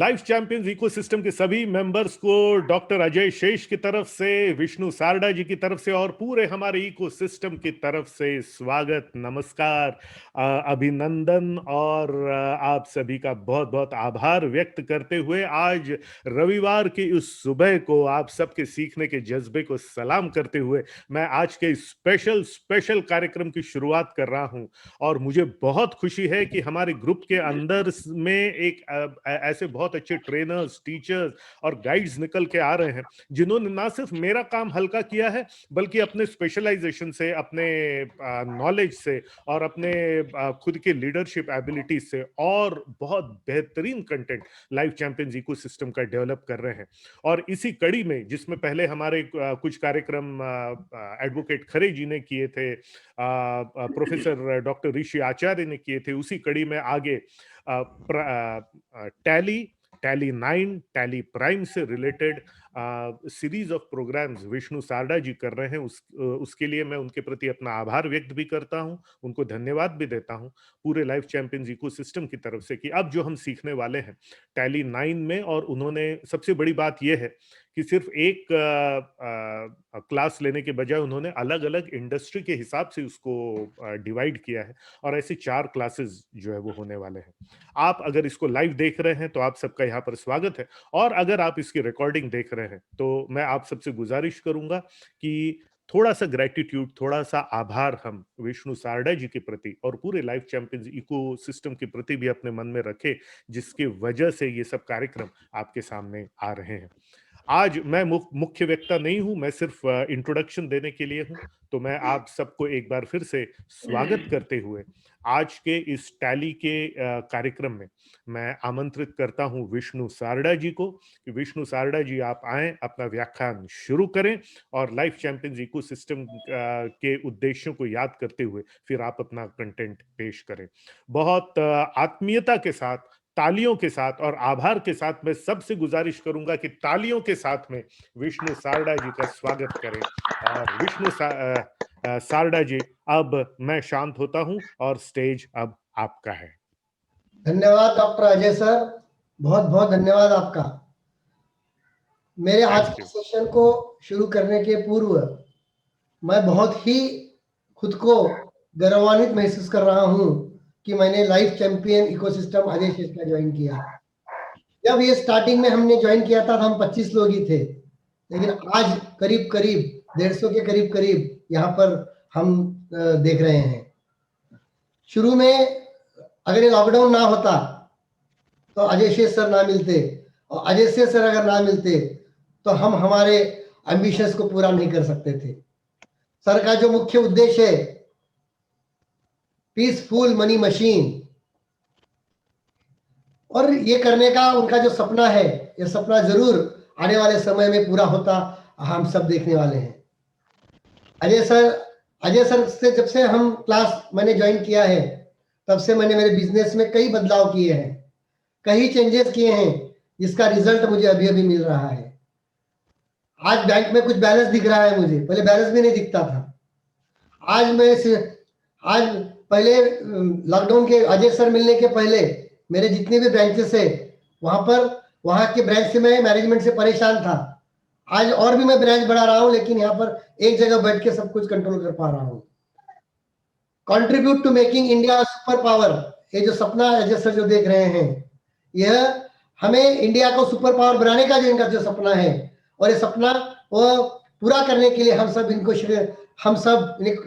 Life champions ecosystem के सभी members को डॉक्टर अजय शेष की तरफ से, विष्णु सारडा जी की तरफ से और पूरे हमारे इकोसिस्टम की तरफ से स्वागत, नमस्कार, अभिनंदन और आप सभी का बहुत बहुत आभार व्यक्त करते हुए आज रविवार की उस सुबह को आप सबके सीखने के जज्बे को सलाम करते हुए मैं आज के स्पेशल स्पेशल कार्यक्रम की शुरुआत कर रहा हूं। और मुझे बहुत खुशी है कि हमारे ग्रुप के अंदर में एक ऐसे बहुत अच्छे ट्रेनर्स, टीचर्स और गाइड्स निकल के आ रहे हैं जिन्होंने ना सिर्फ मेरा काम हल्का किया है बल्कि अपने स्पेशलाइजेशन से, अपने नॉलेज से और अपने खुद के लीडरशिप एबिलिटीज से और बहुत बेहतरीन कंटेंट लाइफ चैंपियंस इकोसिस्टम का डेवलप कर रहे हैं। और इसी कड़ी में जिसमें पहले हमारे कुछ कार्यक्रम एडवोकेट खरे जी ने किए थे, प्रोफेसर डॉक्टर ऋषि आचार्य ने किए थे, उसी कड़ी में आगे टैली, टैली 9, टैली प्राइम से related series of programs Vishnu Sarda ji कर रहे हैं। उसके लिए मैं उनके प्रति अपना आभार व्यक्त भी करता हूं, उनको धन्यवाद भी देता हूं पूरे लाइफ चैंपियंस इकोसिस्टम की तरफ से कि अब जो हम सीखने वाले हैं टैली 9 में, और उन्होंने सबसे बड़ी बात यह है कि सिर्फ एक क्लास लेने के बजाय उन्होंने अलग अलग इंडस्ट्री के हिसाब से उसको डिवाइड किया है और ऐसे 4 क्लासेस जो है वो होने वाले हैं। आप अगर इसको लाइव देख रहे हैं तो आप सबका यहाँ पर स्वागत है, और अगर आप इसकी रिकॉर्डिंग देख रहे हैं तो मैं आप सबसे गुजारिश करूंगा कि थोड़ा सा ग्रेटिट्यूड, थोड़ा सा आभार हम विष्णु सारडा जी के प्रति और पूरे लाइफ चैंपियंस इको सिस्टम के प्रति भी अपने मन में रखें, जिसकी वजह से ये सब कार्यक्रम आपके सामने आ रहे हैं। आज मैं मुख्य वक्ता नहीं हूं, मैं सिर्फ इंट्रोडक्शन देने के लिए हूं। तो मैं आप सबको एक बार फिर से स्वागत करते हुए आज के इस टैली के कार्यक्रम में मैं आमंत्रित करता हूं विष्णु सारडा जी को कि विष्णु सारडा जी आप आए, अपना व्याख्यान शुरू करें और लाइफ चैंपियंस इकोसिस्टम के उद्देश्यों को याद करते हुए फिर आप अपना कंटेंट पेश करें। बहुत आत्मीयता के साथ, तालियों के साथ और आभार के साथ मैं सबसे गुजारिश करूंगा कि तालियों के साथ में विष्णु सारडा जी का स्वागत करें। और विष्णु सारडा जी, अब मैं शांत होता हूं और स्टेज अब आपका है। धन्यवाद डॉक्टर अजय सर, बहुत बहुत धन्यवाद आपका। मेरे आज के सेशन को शुरू करने के पूर्व मैं बहुत ही खुद को गौरवान्वित महसूस कर रहा हूं कि मैंने लाइफ चैंपियन इकोसिस्टम अजय शेष का ज्वाइन किया। जब ये स्टार्टिंग में हमने ज्वाइन किया था तो हम 25 लोग ही थे, लेकिन आज करीब करीब 150 के करीब यहाँ पर हम देख रहे हैं। शुरू में अगर ये लॉकडाउन ना होता तो अजय शेष सर ना मिलते, और अजय शेष सर अगर ना मिलते तो हम हमारे एम्बिशंस को पूरा नहीं कर सकते थे। सर का जो मुख्य उद्देश्य है पीसफुल मनी मशीन, और ये करने का उनका जो सपना है, ये सपना जरूर आने वाले समय में पूरा होता, हम सब देखने वाले हैं। अजय सर से जब से हम क्लास मैंने ज्वाइन किया है तब से मैंने मेरे बिजनेस में कई बदलाव किए हैं, कई चेंजेस किए हैं, जिसका रिजल्ट मुझे अभी अभी मिल रहा है। आज बैंक में कुछ बैलेंस दिख रहा है मुझे, पहले बैलेंस भी नहीं दिखता था। आज पहले लॉकडाउन के अजय सर मिलने के पहले मेरे जितने भी ब्रांचेस है वहां के ब्रांच से मैं मैनेजमेंट से परेशान था। आज और भी मैं ब्रांच बढ़ा रहा हूं, लेकिन यहाँ पर एक जगह बैठ के सब कुछ कंट्रोल कर पा रहा हूँ। Contribute to making India super power, ये जो सपना अजय सर जो देख रहे हैं, यह हमें इंडिया को सुपर पावर बनाने का जो इनका जो सपना है, और ये सपना वो पूरा करने के लिए हम सब इनको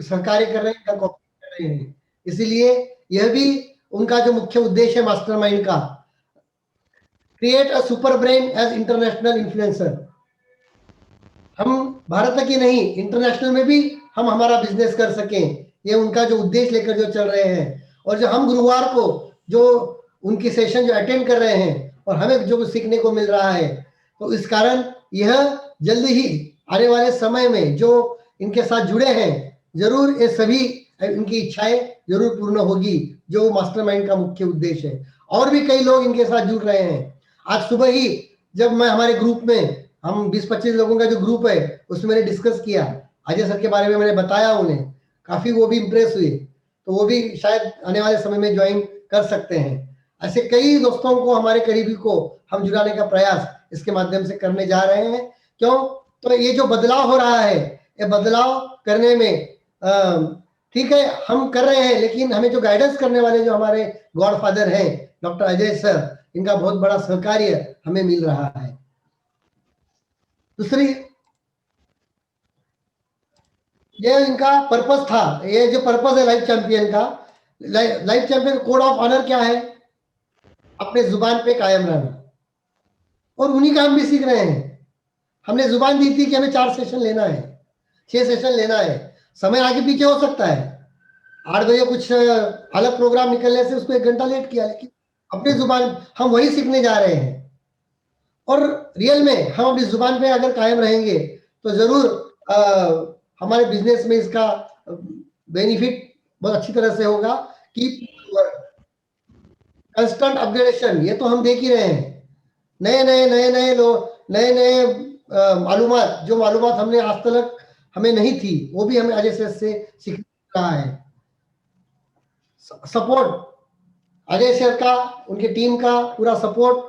सहकार्य कर रहे हैं, कर रहे हैं। इसीलिए यह भी उनका जो मुख्य उद्देश्य है मास्टरमाइंड का, create a super brain as international influencer. हम भारत तक ही नहीं, इंटरनेशनल में भी हम हमारा बिजनेस कर सकें, ये उनका जो उद्देश्य लेकर जो चल रहे हैं। और जो हम गुरुवार को जो उनकी सेशन जो अटेंड कर रहे हैं और हमें जो सीखने को मिल रहा है, तो इस कारण यह जल्दी ही आने वाले समय में जो इनके साथ जुड़े हैं, जरूर ये सभी इनकी इच्छाएं जरूर पूर्ण होगी, जो मास्टरमाइंड का मुख्य उद्देश्य है। और भी कई लोग इनके साथ जुड़ रहे हैं। आज सुबह ही जब मैं हमारे ग्रुप में, हम 20-25 लोगों का जो ग्रुप है, उसमें मैंने डिस्कस किया, अजय सर के बारे में मैंने बताया उन्हें, काफी वो भी इंप्रेस हुए, तो वो भी शायद आने वाले समय में ज्वाइन कर सकते हैं। ऐसे कई दोस्तों को, हमारे करीबी को हम जुड़ाने का प्रयास इसके माध्यम से करने जा रहे हैं। क्यों? तो ये जो बदलाव हो रहा है, ये बदलाव करने में ठीक है हम कर रहे हैं, लेकिन हमें जो गाइडेंस करने वाले जो हमारे गॉडफादर हैं डॉक्टर अजय सर, इनका बहुत बड़ा सहकार्य हमें मिल रहा है। दूसरी, ये इनका पर्पस था, ये जो पर्पस है लाइफ चैंपियन का, life champion code of honour क्या है? अपने जुबान पे कायम रहना, और उन्हीं का हम भी सीख रहे हैं। हमने जुबान दी थी कि हमें 4 सेशन लेना है, 6 सेशन लेना है। समय आगे पीछे हो सकता है, 8 बजे कुछ अलग प्रोग्राम निकलने से उसको 1 घंटा लेट किया, लेकिन अपनी जुबान हम वही सीखने जा रहे हैं। और रियल में हम अपनी जुबान पे अगर कायम रहेंगे तो जरूर हमारे बिजनेस में इसका बेनिफिट बहुत अच्छी तरह से होगा। कि कंस्टेंट अपग्रेडेशन, ये तो हम देख ही रहे हैं। नए नए नए नए लोग, नए नए मालूमात, जो मालूमात हमने आज तक हमें नहीं थी, वो भी हमें अजय सर से सीख रहा है। सपोर्ट अजय सर का, उनकी टीम का पूरा सपोर्ट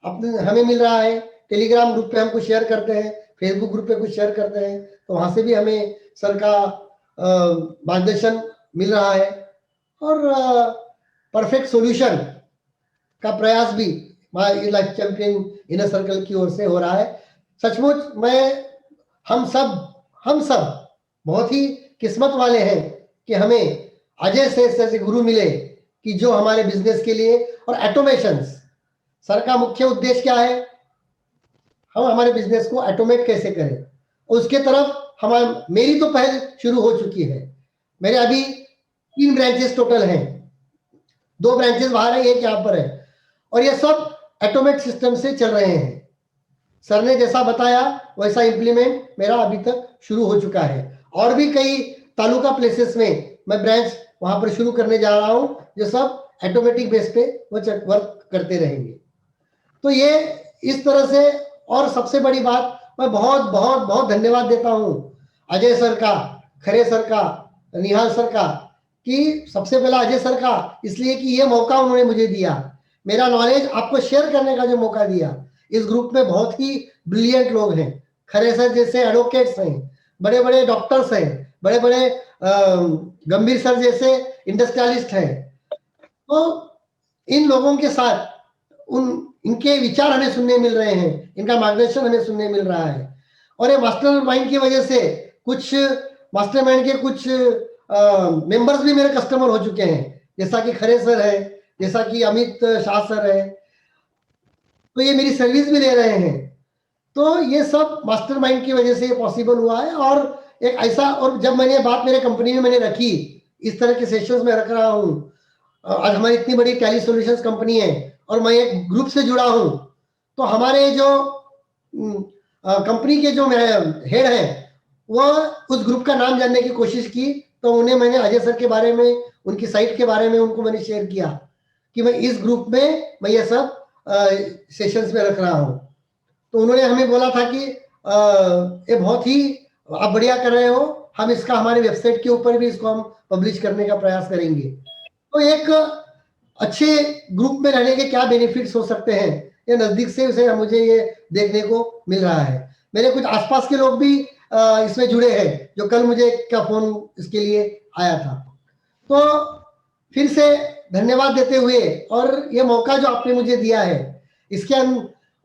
अपने हमें मिल रहा है। टेलीग्राम ग्रुप पे हम कुछ शेयर करते हैं, फेसबुक ग्रुप पे कुछ शेयर करते हैं, तो वहां से भी हमें सर का मार्गदर्शन मिल रहा है। और परफेक्ट सॉल्यूशन का प्रयास भी my life champion inner circle की ओर से हो रहा है। सचमुच मैं हम सब बहुत ही किस्मत वाले हैं कि हमें अजय से जैसे गुरु मिले, कि जो हमारे बिजनेस के लिए, और ऑटोमेशंस, सर का मुख्य उद्देश्य क्या है? हम हमारे बिजनेस को ऑटोमेट कैसे करें, उसके तरफ हमारे, मेरी तो पहल शुरू हो चुकी है। मेरे अभी 3 ब्रांचेस टोटल हैं, 2 ब्रांचेस बाहर है, एक यहाँ पर है, और ये सब ऑटोमेट सिस्टम से चल रहे हैं। सर ने जैसा बताया वैसा इंप्लीमेंट मेरा अभी तक शुरू हो चुका है, और भी कई तालुका प्लेसेस में मैं ब्रांच वहां पर शुरू करने जा रहा हूं, जो सब ऑटोमेटिक बेस पे वो वर्क करते रहेंगे। तो ये इस तरह से। और सबसे बड़ी बात, मैं बहुत बहुत बहुत धन्यवाद देता हूं अजय सर का, खरे सर का, निहाल सर का, कि सबसे पहला अजय सर का, इसलिए कि ये मौका उन्होंने मुझे दिया, मेरा नॉलेज आपको शेयर करने का जो मौका दिया। इस ग्रुप में बहुत ही ब्रिलियंट लोग हैं, खरे सर जैसे एडवोकेट्स हैं, बड़े बड़े डॉक्टर्स हैं, बड़े बड़े गंभीर सर जैसे इंडस्ट्रियलिस्ट हैं। तो इन लोगों के साथ उन इनके विचार हमें सुनने मिल रहे हैं, इनका मार्गदर्शन हमें सुनने मिल रहा है। और ये मास्टरमाइंड की वजह से कुछ मास्टरमाइंड के कुछ मेंबर्स भी मेरे कस्टमर हो चुके हैं, जैसा कि खरे सर है, जैसा कि अमित शाह सर है, तो ये मेरी सर्विस भी ले रहे हैं। तो ये सब मास्टरमाइंड की वजह से ये पॉसिबल हुआ है। और एक ऐसा, और जब मैंने बात मेरे कंपनी में मैंने रखी, इस तरह के सेशंस में रख रहा हूँ, आज हमारी इतनी बड़ी टैली सॉल्यूशंस कंपनी है और मैं एक ग्रुप से जुड़ा हूँ, तो हमारे जो कंपनी के जो हेड हैं, वो उस ग्रुप का नाम जानने की कोशिश की, तो उन्हें मैंने अजय सर के बारे में, उनकी साइट के बारे में उनको मैंने शेयर किया कि मैं इस ग्रुप में मैं ये सब सेशंस में रख रहा हूँ। तो उन्होंने हमें बोला था कि ये बहुत ही आप बढ़िया कर रहे हो, हम इसका हमारे वेबसाइट के ऊपर भी इसको हम पब्लिश करने का प्रयास करेंगे। तो एक अच्छे ग्रुप में रहने के क्या बेनिफिट्स हो सकते हैं, ये नजदीक से उसे मुझे ये देखने को मिल रहा है। मेरे कुछ आसपास के लोग भी इसमें जुड़े हैं, जो कल मुझे क्या फोन इसके लिए आया था। तो फिर से धन्यवाद देते हुए, और ये मौका जो आपने मुझे दिया है, इसके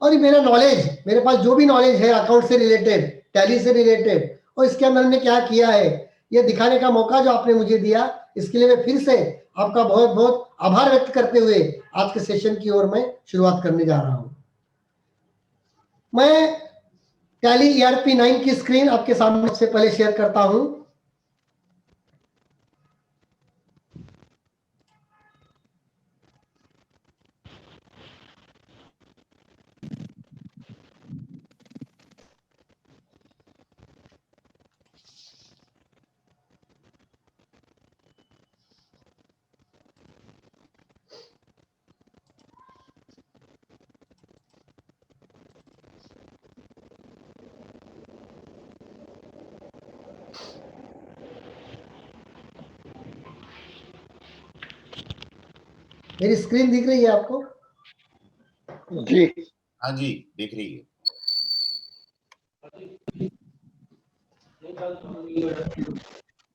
और मेरा नॉलेज, मेरे पास जो भी नॉलेज है अकाउंट से रिलेटेड, टैली से रिलेटेड, और इसके अंदर हमने क्या किया है, ये दिखाने का मौका जो आपने मुझे दिया, इसके लिए मैं फिर से आपका बहुत बहुत आभार व्यक्त करते हुए आज के सेशन की ओर मैं शुरुआत करने जा रहा हूं। मैं टैली ERP 9 की स्क्रीन आपके सामने सबसे पहले शेयर करता हूं। मेरी स्क्रीन दिख रही है आपको? जी हाँ जी, दिख रही है।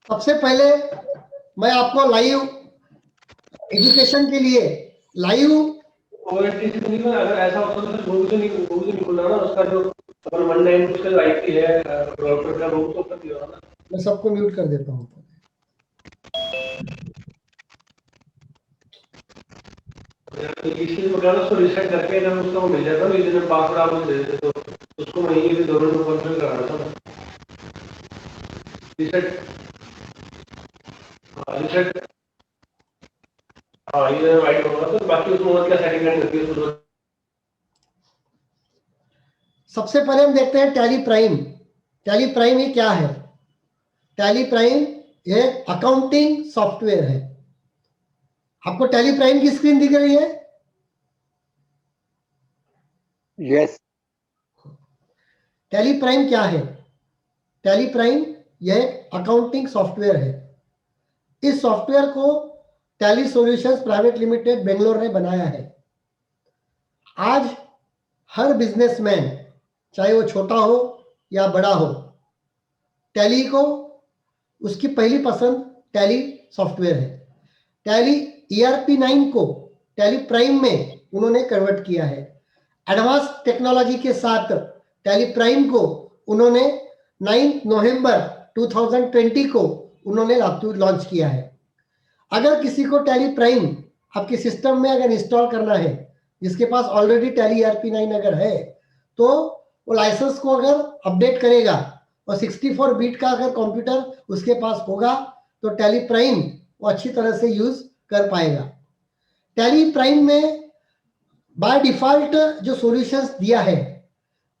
सबसे पहले मैं आपको लाइव एजुकेशन के लिए लाइव ओएसटीसी तो नहीं बना, अगर ऐसा होता तो फिर वो भी तो नहीं खुल रहा ना, उसका जो अपन 19 उसका जो आईपी है ब्राउज़र का, वो तो कर दिया ना। मैं सबको म्यूट कर देता हूँ। इसी वगैरह उसको रिसेट करके अगर उसका वो मिल जाता ना, यूजर पासवर्ड आप मुझे दे देते तो उसको मैं यही भी दोनों को कॉन्फ़िगर करा रहा था रिसेट। रिसेट हाँ, यूजर राइट होगा तो बाकी उसमें और क्या सेटिंग करनी होती है उसको। सबसे पहले हम देखते हैं टैली प्राइम। टैली प्राइम ये क्या है? टैली प्राइम ये अकाउंटिंग सॉफ्टवेयर है। आपको टैली प्राइम की स्क्रीन दिख रही है? यस टैली प्राइम क्या है? टैली प्राइम यह अकाउंटिंग सॉफ्टवेयर है। इस सॉफ्टवेयर को tally solutions private limited Bangalore ने बनाया है। आज हर बिजनेसमैन, चाहे वो छोटा हो या बड़ा हो, टैली को उसकी पहली पसंद टैली सॉफ्टवेयर है। टैली ERP9 को टैली प्राइम में उन्होंने कन्वर्ट किया है। एडवांस टेक्नोलॉजी के साथ टैली प्राइम को उन्होंने 9 नवंबर 2020 को उन्होंने लॉन्च किया है। अगर किसी को टैली प्राइम आपके सिस्टम में अगर इंस्टॉल करना है, जिसके पास ऑलरेडी टैली ERP9 अगर है, तो वो लाइसेंस को अगर अपडेट करेगा और 64 बिट का अगर कंप्यूटर उसके पास होगा तो टैली प्राइम वो अच्छी तरह से यूज कर पाएगा। टैली प्राइम में बाय डिफॉल्ट जो सॉल्यूशंस दिया है,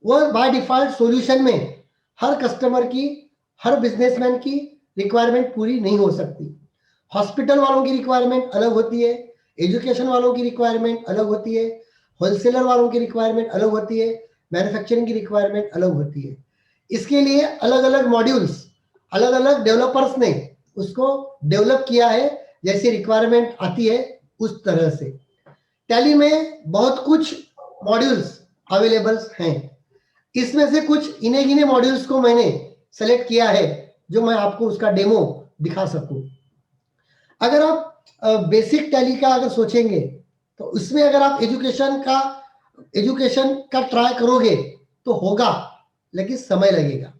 वो बाय डिफॉल्ट सॉल्यूशन में हर कस्टमर की, हर बिजनेसमैन की रिक्वायरमेंट पूरी नहीं हो सकती। हॉस्पिटल वालों की रिक्वायरमेंट अलग होती है, एजुकेशन वालों की रिक्वायरमेंट अलग होती है, होलसेलर वालों की रिक्वायरमेंट अलग होती है, मैन्युफैक्चरिंग की रिक्वायरमेंट अलग होती है। इसके लिए अलग अलग मॉड्यूल्स, अलग अलग डेवलपर्स ने उसको डेवलप किया है, जैसी रिक्वायरमेंट आती है उस तरह से। टैली में बहुत कुछ मॉड्यूल्स अवेलेबल्स हैं। इसमें से कुछ इन्हें गिने मॉड्यूल्स को मैंने सेलेक्ट किया है जो मैं आपको उसका डेमो दिखा सकूं। अगर आप बेसिक टैली का अगर सोचेंगे तो उसमें अगर आप एजुकेशन का ट्राई करोगे तो होगा, लेकिन समय लगेगा।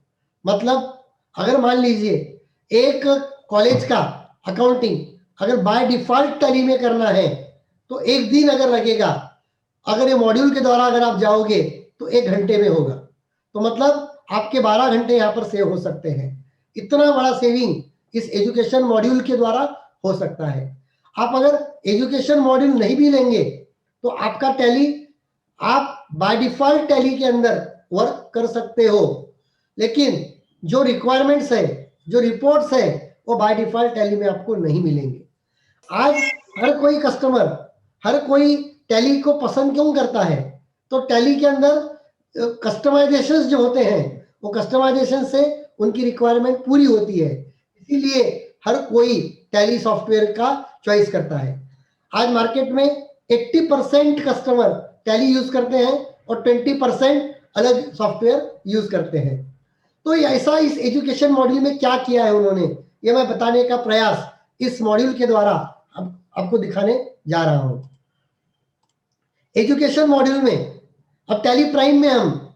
मतलब अगर मान लीजिए एक कॉलेज का अकाउंटिंग अगर बाय डिफॉल्ट टैली में करना है तो एक दिन अगर लगेगा, अगर ये मॉड्यूल के द्वारा अगर आप जाओगे तो 1 घंटे में होगा। तो मतलब आपके 12 घंटे यहाँ पर सेव हो सकते हैं। इतना बड़ा सेविंग इस एजुकेशन मॉड्यूल के द्वारा हो सकता है। आप अगर एजुकेशन मॉड्यूल नहीं भी लेंगे तो आपका टैली आप बाय डिफॉल्ट टैली के अंदर वर्क कर सकते हो, लेकिन जो रिक्वायरमेंट्स है, जो रिपोर्ट्स है, वो बाय डिफॉल्ट टैली में आपको नहीं मिलेंगे। आज हर कोई कस्टमर, हर कोई टैली को पसंद क्यों करता है? तो टैली के अंदर कस्टमाइजेशन जो होते हैं, वो कस्टमाइजेशन से उनकी रिक्वायरमेंट पूरी होती है, इसीलिए हर कोई टैली सॉफ्टवेयर का चॉइस करता है। आज मार्केट में 80% कस्टमर टैली यूज करते हैं और 20% अलग सॉफ्टवेयर यूज करते हैं। तो ऐसा इस एजुकेशन मॉड्यूल में क्या किया है उन्होंने, ये मैं बताने का प्रयास इस मॉड्यूल के द्वारा आपको दिखाने जा रहा हूं। एजुकेशन मॉड्यूल में अब टैली प्राइम में हम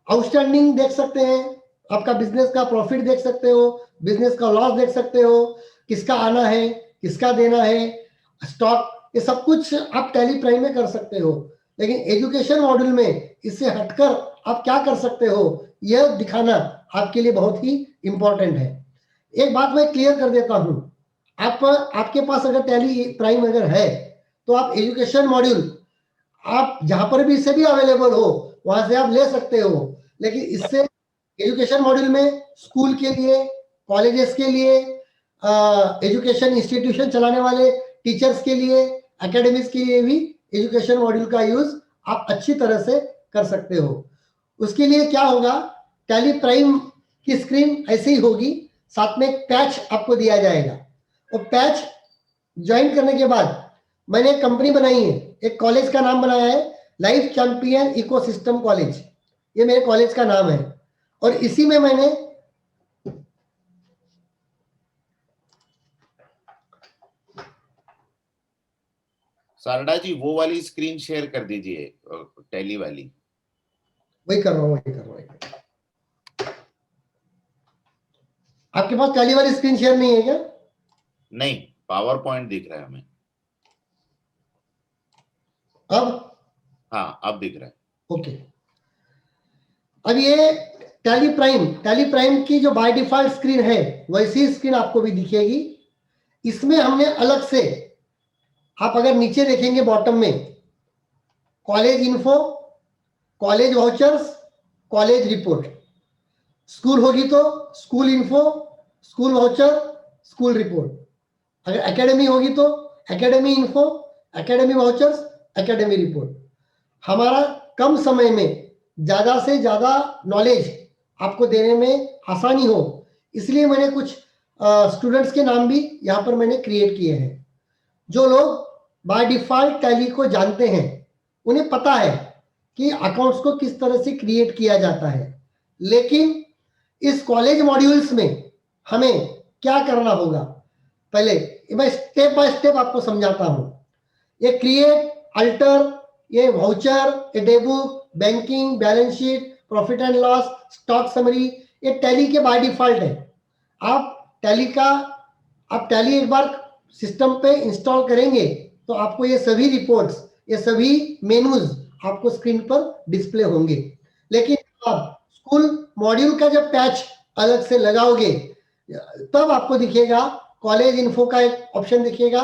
आउटस्टैंडिंग देख सकते हैं, आपका बिजनेस का प्रॉफिट देख सकते हो, बिजनेस का लॉस देख सकते हो, किसका आना है, किसका देना है, स्टॉक, ये सब कुछ आप टैली प्राइम में कर सकते हो। लेकिन एजुकेशन मॉड्यूल में इससे हटकर आप क्या कर सकते हो, यह दिखाना आपके लिए बहुत ही इंपॉर्टेंट है। एक बात मैं क्लियर कर देता हूं, आपके पास अगर टैली प्राइम अगर है तो आप एजुकेशन मॉड्यूल आप जहां पर भी इससे भी अवेलेबल हो वहां से आप ले सकते हो। लेकिन इससे एजुकेशन मॉड्यूल में स्कूल के लिए, कॉलेजेस के लिए, एजुकेशन इंस्टीट्यूशन चलाने वाले टीचर्स के लिए, एकेडमिक्स के लिए भी एजुकेशन मॉड्यूल का यूज आप अच्छी तरह से कर सकते हो। उसके लिए क्या होगा, टैली प्राइम की स्क्रीन ऐसे ही होगी, साथ में एक पैच आपको दिया जाएगा। और पैच ज्वाइन करने के बाद मैंने एक कंपनी बनाई है, एक कॉलेज का नाम बनाया है लाइफ चैंपियन इकोसिस्टम कॉलेज, ये मेरे कॉलेज का नाम है। और इसी में मैंने सारडा जी वो वाली स्क्रीन शेयर कर दीजिए, टैली वाली। वही कर रहा हूँ। आपके पास टैली वाली स्क्रीन शेयर नहीं है क्या? नहीं, पावर पॉइंट दिख रहा है हमें। अब हाँ, अब दिख रहा है। ओके। अब ये टैली प्राइम की जो बाय डिफॉल्ट स्क्रीन है वैसी स्क्रीन आपको भी दिखेगी। इसमें हमने अलग से, आप अगर नीचे देखेंगे बॉटम में, college info, college vouchers, college report, school होगी तो school info, school voucher, school report, अगर एकेडमी होगी तो academy info, academy vouchers, academy report. हमारा कम समय में ज्यादा से ज्यादा नॉलेज आपको देने में आसानी हो, इसलिए मैंने कुछ स्टूडेंट्स के नाम भी यहाँ पर मैंने क्रिएट किए हैं। जो लोग बाय डिफॉल्ट टैली को जानते हैं उन्हें पता है कि अकाउंट्स को किस तरह से क्रिएट किया जाता है, लेकिन इस कॉलेज मॉड्यूल्स में हमें क्या करना होगा, पहले मैं स्टेप बाय स्टेप आपको समझाता हूं। ये क्रिएट, अल्टर, ये वाउचर, ये day book, banking, balance sheet, profit and loss, stock summary, ये टैली के बाय डिफॉल्ट है। आप टैली एक बार सिस्टम पे इंस्टॉल करेंगे तो आपको ये सभी रिपोर्ट्स, ये सभी मेनूज आपको स्क्रीन पर डिस्प्ले होंगे। लेकिन आप स्कूल मॉड्यूल का जब पैच अलग से लगाओगे तब आपको दिखेगा कॉलेज इन्फो का एक ऑप्शन दिखेगा,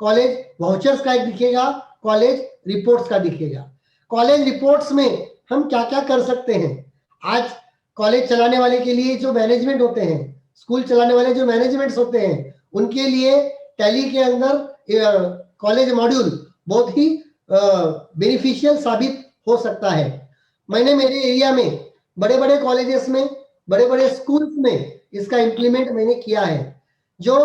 कॉलेज वाउचर्स का एक दिखेगा, कॉलेज रिपोर्ट्स का दिखेगा। कॉलेज रिपोर्ट्स में हम क्या क्या कर सकते हैं, आज कॉलेज चलाने वाले के लिए जो मैनेजमेंट होते हैं, स्कूल चलाने वाले जो मैनेजमेंट्स होते हैं, उनके लिए टैली के अंदर कॉलेज मॉड्यूल बहुत ही बेनिफिशियल साबित हो सकता है। मैंने मेरे एरिया में बड़े बड़े कॉलेजेस में, बड़े बड़े स्कूल्स में इसका इंप्लीमेंट मैंने किया है, जो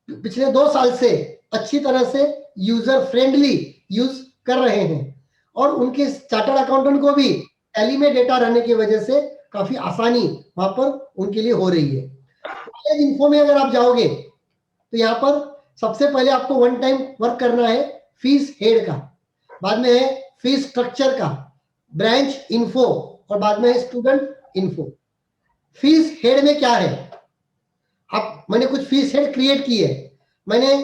पिछले 2 साल से अच्छी तरह से यूजर फ्रेंडली यूज कर रहे हैं और उनके चार्टर्ड अकाउंटेंट को भी टैली में डेटा रहने की वजह से काफी आसानी वहां पर उनके लिए हो रही है। कॉलेज इन्फो में अगर आप जाओगे तो यहाँ पर सबसे पहले आपको वन टाइम वर्क करना है फीस हेड का, बाद में है फीस स्ट्रक्चर का, ब्रांच इन्फो और बाद में है स्टूडेंट इन्फो। फीस हेड में क्या है, मैंने कुछ फीस हेड क्रिएट की है। मैंने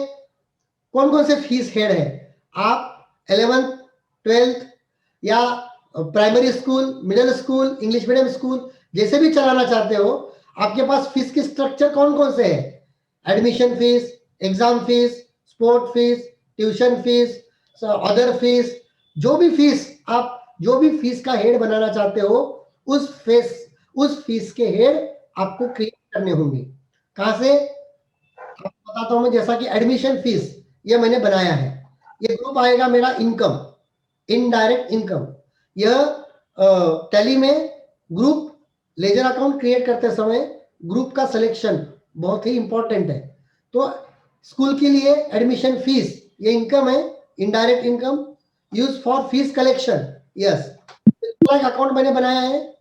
कौन कौन से फीस हेड है, आप 11th 12th या primary school, middle school, English medium school जैसे भी चलाना चाहते हो, आपके पास फीस के स्ट्रक्चर कौन कौन से है, admission fees, exam fees, sport fees, tuition fees, other fees, जो भी फीस का हेड बनाना चाहते हो उस फीस के हेड आपको क्रिएट करने होंगे। कहां से आपको बताता हूं मैं, जैसा कि एडमिशन फीस ये मैंने बनाया है, ये ग्रुप आएगा मेरा इनकम, इनडायरेक्ट इनकम। यह टैली में ग्रुप लेजर अकाउंट क्रिएट करते समय ग्रुप का सिलेक्शन बहुत ही इंपॉर्टेंट है। तो स्कूल के लिए एडमिशन फीस ये इनकम है, indirect income use for fees collection. Yes, account मैंने बनाया है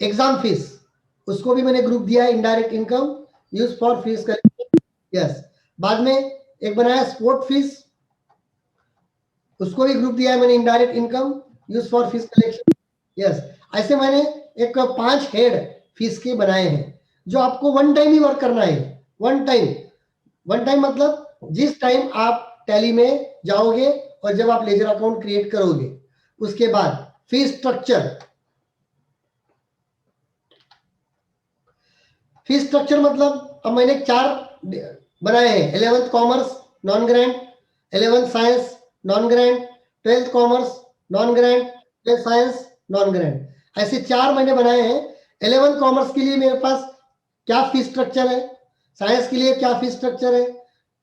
एग्जाम फीस, उसको भी मैंने ग्रुप दिया है indirect income use for fees collection. Yes, बाद में एक बनाया स्पोर्ट फीस, उसको भी ग्रुप दिया है मैंने indirect income use for fees collection. Yes, ऐसे मैंने एक 5 हेड फीस के बनाए हैं जो आपको वन टाइम ही वर्क करना है। वन टाइम मतलब जिस टाइम आप टैली में जाओगे और जब आप लेजर अकाउंट क्रिएट करोगे, उसके बाद फीस स्ट्रक्चर मतलब अब मैंने 4 बनाए हैं, 11th commerce non grant, 11th science non grant, 12th commerce non grant, 12th science non grant, ऐसे 4 मैंने बनाए हैं। 11th कॉमर्स के लिए मेरे पास क्या फीस स्ट्रक्चर है, साइंस के लिए क्या फीस स्ट्रक्चर है,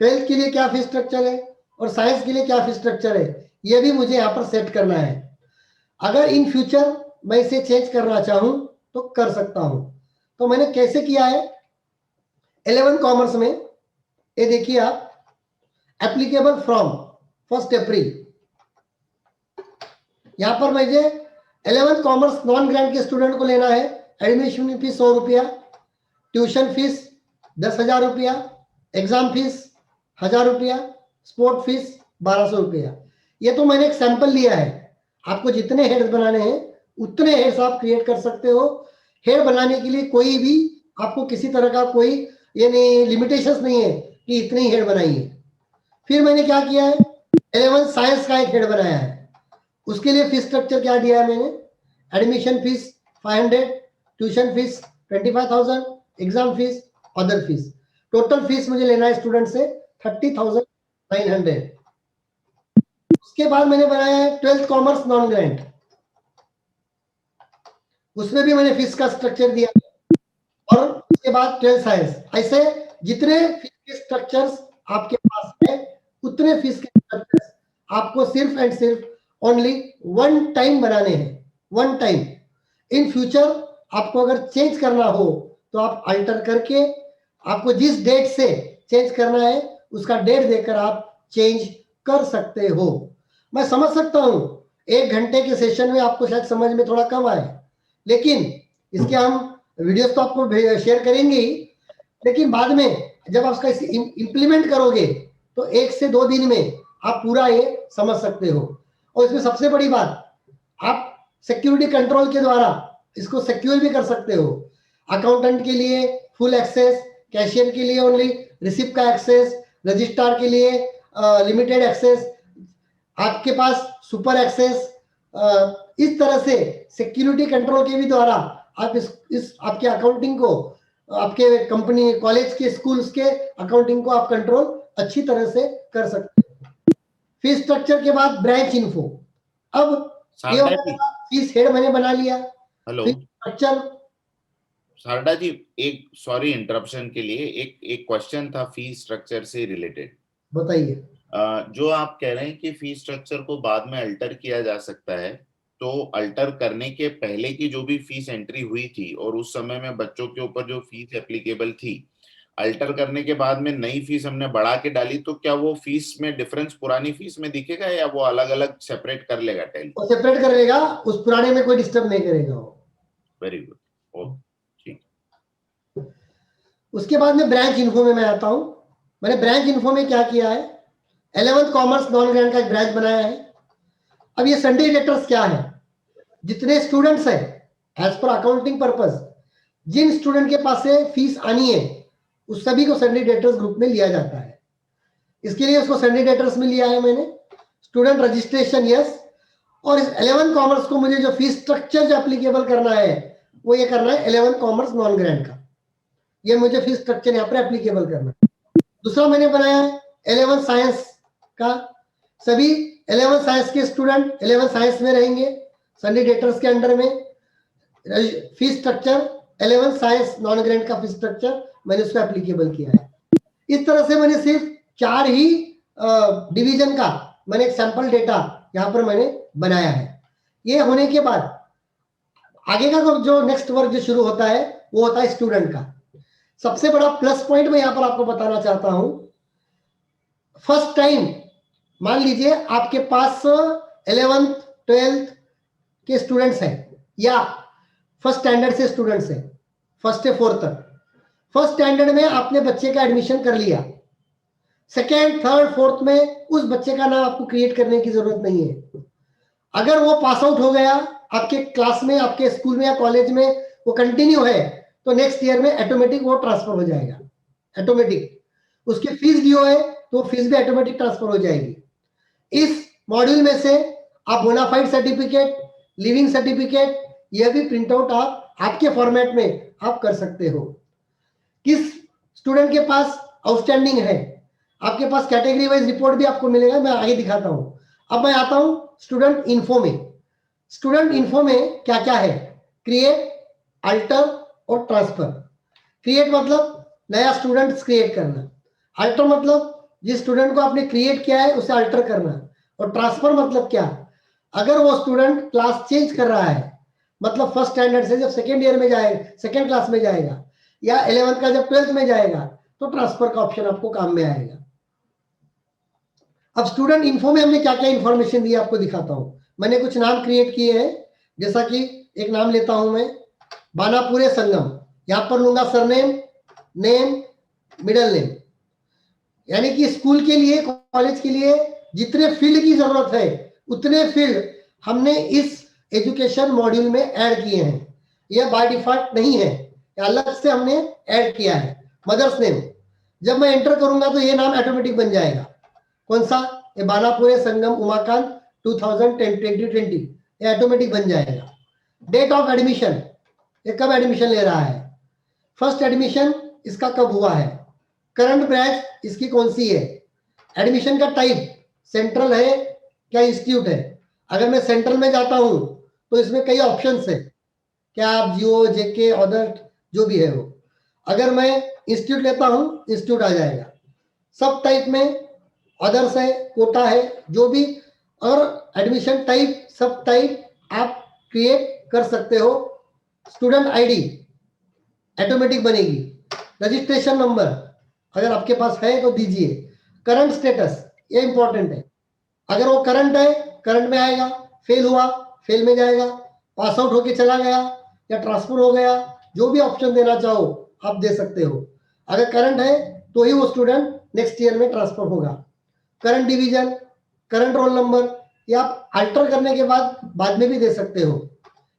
12th के लिए क्या फीस स्ट्रक्चर है और साइंस के लिए क्या फीस स्ट्रक्चर है, ये भी मुझे यहाँ पर सेट करना है। अगर इन फ्यूचर मैं इसे चेंज करना चाहूं तो कर सकता हूं। तो मैंने कैसे किया है, 11th कॉमर्स में ये देखिए आप, एप्लीकेबल फ्रॉम 1 अप्रैल। यहां पर मुझे 11th कॉमर्स नॉन ग्रांट के स्टूडेंट को लेना है। एडमिशन फीस 100 रुपया, ट्यूशन फीस 10,000 रुपया, एग्जाम फीस 1,000 रुपया, स्पोर्ट फीस 1,200 रुपया। ये तो मैंने एक सैंपल लिया है। आपको जितने हेड्स बनाने हैं उतने हेड्स आप क्रिएट कर सकते हो। हेड बनाने के लिए कोई भी आपको किसी तरह का कोई ये नहीं लिमिटेशंस नहीं है कि इतने ही हेड बनाइए। फिर मैंने क्या किया है, 11 साइंस का एक हेड बनाया है। उसके लिए फीस स्ट्रक्चर क्या दिया है मैंने, admission fees 500, tuition fees 25,000, exam fees, other fees. Total fees मुझे लेना है स्टूडेंट से 30,900। उसके बाद मैंने बनाया है 12th कॉमर्स नॉन ग्रांट। उसमें भी मैंने फीस का स्ट्रक्चर दिया और उसके बाद 12th साइंस। ऐसे जितने फीस के स्ट्रक्चर्स आपके पास है उतने फीस के स्ट्रक्चर्स आपको सिर्फ एंड सिर्फ ओनली 1 टाइम बनाने हैं, 1 टाइम। इन फ्यूचर आपको अगर चेंज करना हो तो आप अल्टर करके आपको जिस डेट से चेंज करना है उसका डेट देकर आप चेंज कर सकते हो। मैं समझ सकता हूं 1 घंटे के सेशन में आपको शायद समझ में थोड़ा कम आए, लेकिन इसके हम वीडियोस तो आपको शेयर करेंगे ही, लेकिन बाद में जब आप इसका इंप्लीमेंट करोगे तो 1 से 2 दिन में आप पूरा ये समझ सकते हो। और इसमें सबसे बड़ी बात, आप सिक्योरिटी कंट्रोल के द्वारा इसको सिक्योर भी कर सकते हो। अकाउंटेंट के लिए फुल एक्सेस, कैशियर के लिए ओनली रिसिप्ट का एक्सेस, रजिस्ट्रार के लिए लिमिटेड एक्सेस, आपके पास सुपर एक्सेस। इस तरह से सिक्योरिटी कंट्रोल के भी द्वारा आप इस आपके अकाउंटिंग को, आपके कंपनी, कॉलेज के, स्कूल्स के अकाउंटिंग को आप कंट्रोल अच्छी तरह से कर सकते हैं। फीस स्ट्रक्चर के बाद ब्रांच इन्फो। अब ये फीस हेड मैंने बना लिया। Hello structure. शारदा जी, एक सॉरी इंटरप्शन के लिए एक क्वेश्चन था फीस स्ट्रक्चर से रिलेटेड। बताइए। जो आप कह रहे हैं कि फीस स्ट्रक्चर को बाद में अल्टर किया जा सकता है, तो अल्टर करने के पहले की जो भी फीस एंट्री हुई थी और उस समय में बच्चों के ऊपर जो फीस एप्लीकेबल थी, अल्टर करने के बाद में नई फीस हमने बढ़ा के डाली, तो क्या वो फीस में डिफरेंस पुरानी फीस में दिखेगा या वो अलग अलग सेपरेट कर लेगा टैली? वो सेपरेट कर लेगा, उस पुराने में कोई डिस्टर्ब नहीं करेगा वो। वेरी गुड, ओके ठीक। उसके बाद में ब्रांच इन्फो में मैं आता हूं। मैंने ब्रांच इन्फो में क्या किया है, 11th कॉमर्स नॉन ग्रांट का एक ब्रांच बनाया है। अब ये संडे डेटर्स क्या है, जितने स्टूडेंट्स हैं एज पर अकाउंटिंग पर्पस, जिन स्टूडेंट के पास से फीस आनी है उस सभी को संडे डेटर्स ग्रुप में लिया जाता है। इसके लिए उसको संडे डेटर्स में लिया है मैंने। स्टूडेंट रजिस्ट्रेशन यस, और इस 11th कॉमर्स को मुझे जो फीस स्ट्रक्चर जो एप्लीकेबल करना है वो ये करना है 11th कॉमर्स नॉन ग्रांट का। ये मुझे फीस स्ट्रक्चर यहाँ पर एप्लीकेबल करना है। दूसरा मैंने बनाया है 11th साइंस का। सभी 11th साइंस के स्टूडेंट 11th साइंस में रहेंगे संडे डेटर्स के अंडर में। Fees structure 11th science non grant का फीस स्ट्रक्चर मैंने उसको एप्लीकेबल किया है। इस तरह से मैंने सिर्फ 4 ही डिवीजन का मैंने एक सैंपल डेटा यहाँ पर मैंने बनाया है। ये होने के बाद आगे का जो नेक्स्ट वर्क जो शुरू होता है वो होता है स्टूडेंट का। सबसे बड़ा प्लस पॉइंट मैं यहाँ पर आपको बताना चाहता हूं, फर्स्ट टाइम मान लीजिए आपके पास 11th 12th के स्टूडेंट्स हैं या फर्स्ट स्टैंडर्ड से स्टूडेंट्स हैं, 1st से 4th तक। फर्स्ट स्टैंडर्ड में आपने बच्चे का एडमिशन कर लिया, 2nd 3rd 4th में उस बच्चे का नाम आपको क्रिएट करने की जरूरत नहीं है। अगर वो पास आउट हो गया आपके क्लास में, आपके स्कूल में या कॉलेज में वो कंटिन्यू है, तो नेक्स्ट ईयर में ऑटोमेटिक वो ट्रांसफर हो जाएगा। ऑटोमेटिक उसकी फीस ड्यू है तो फीस भी ऑटोमेटिक ट्रांसफर हो जाएगी। इस मॉड्यूल में से आप बोनाफाइड सर्टिफिकेट, लिविंग सर्टिफिकेट, यह भी प्रिंट आउट आप आपके फॉर्मेट में आप कर सकते हो। किस स्टूडेंट के पास आउटस्टैंडिंग है, आपके पास कैटेगरी वाइज रिपोर्ट भी आपको मिलेगा, मैं आगे दिखाता हूं। अब मैं आता हूं स्टूडेंट इन्फो में। स्टूडेंट इन्फो में क्या क्या है, क्रिएट, अल्टर और ट्रांसफर। क्रिएट मतलब नया स्टूडेंट क्रिएट करना, अल्टर मतलब जिस स्टूडेंट को आपने क्रिएट किया है उसे अल्टर करना, और ट्रांसफर मतलब क्या, अगर वो स्टूडेंट क्लास चेंज कर रहा है, मतलब फर्स्ट स्टैंडर्ड से जब 2nd ईयर में जाएगा, 2nd क्लास में जाएगा, या 11th का जब 12th में जाएगा, तो ट्रांसफर का ऑप्शन आपको काम में आएगा। अब स्टूडेंट इन्फो में हमने क्या क्या इंफॉर्मेशन दी आपको दिखाता हूं। मैंने कुछ नाम क्रिएट किए हैं, जैसा कि एक नाम लेता हूं मैं, बानापुरे संगम। यहां पर लूंगा सरनेम, नेम, मिडिल नेम, यानी कि स्कूल के लिए, कॉलेज के लिए जितने फील्ड की जरूरत है उतने फील्ड हमने इस एजुकेशन मॉड्यूल में ऐड किए हैं। यह बाय डिफॉल्ट नहीं है, अलग से हमने ऐड किया है। मदर्स नेम, जब मैं एंटर करूंगा तो ये नाम ऑटोमेटिक बन जाएगा। कौन सा? ये बानापुरे संगम उमाकांत 2020, ये ऑटोमेटिक बन जाएगा। डेट ऑफ एडमिशन, ये कब एडमिशन ले रहा है, फर्स्ट एडमिशन इसका कब हुआ है, करंट ब्रांच इसकी कौन सी है, एडमिशन का टाइप सेंट्रल है क्या इंस्टीट्यूट है। अगर मैं सेंट्रल में जाता हूं तो इसमें कई ऑप्शंस है, क्या आप जियो, जेके, अदर जो भी है वो। अगर मैं इंस्टीट्यूट लेता हूं, इंस्टीट्यूट आ जाएगा। सब टाइप में अदर्स है, कोटा है, जो भी, और एडमिशन टाइप, सब टाइप आप क्रिएट कर सकते हो। स्टूडेंट आईडी ऑटोमेटिक बनेगी। रजिस्ट्रेशन नंबर अगर आपके पास है तो दीजिए। करंट स्टेटस, ये इंपॉर्टेंट है, अगर वो करंट है करंट में आएगा, फेल हुआ फेल में जाएगा, पास आउट होके चला गया या ट्रांसफर हो गया, जो भी ऑप्शन देना चाहो आप दे सकते हो। अगर करंट है तो ही वो स्टूडेंट नेक्स्ट ईयर में ट्रांसफर होगा। Current division, current roll number, ये आप अल्टर करने के बाद में भी दे सकते हो।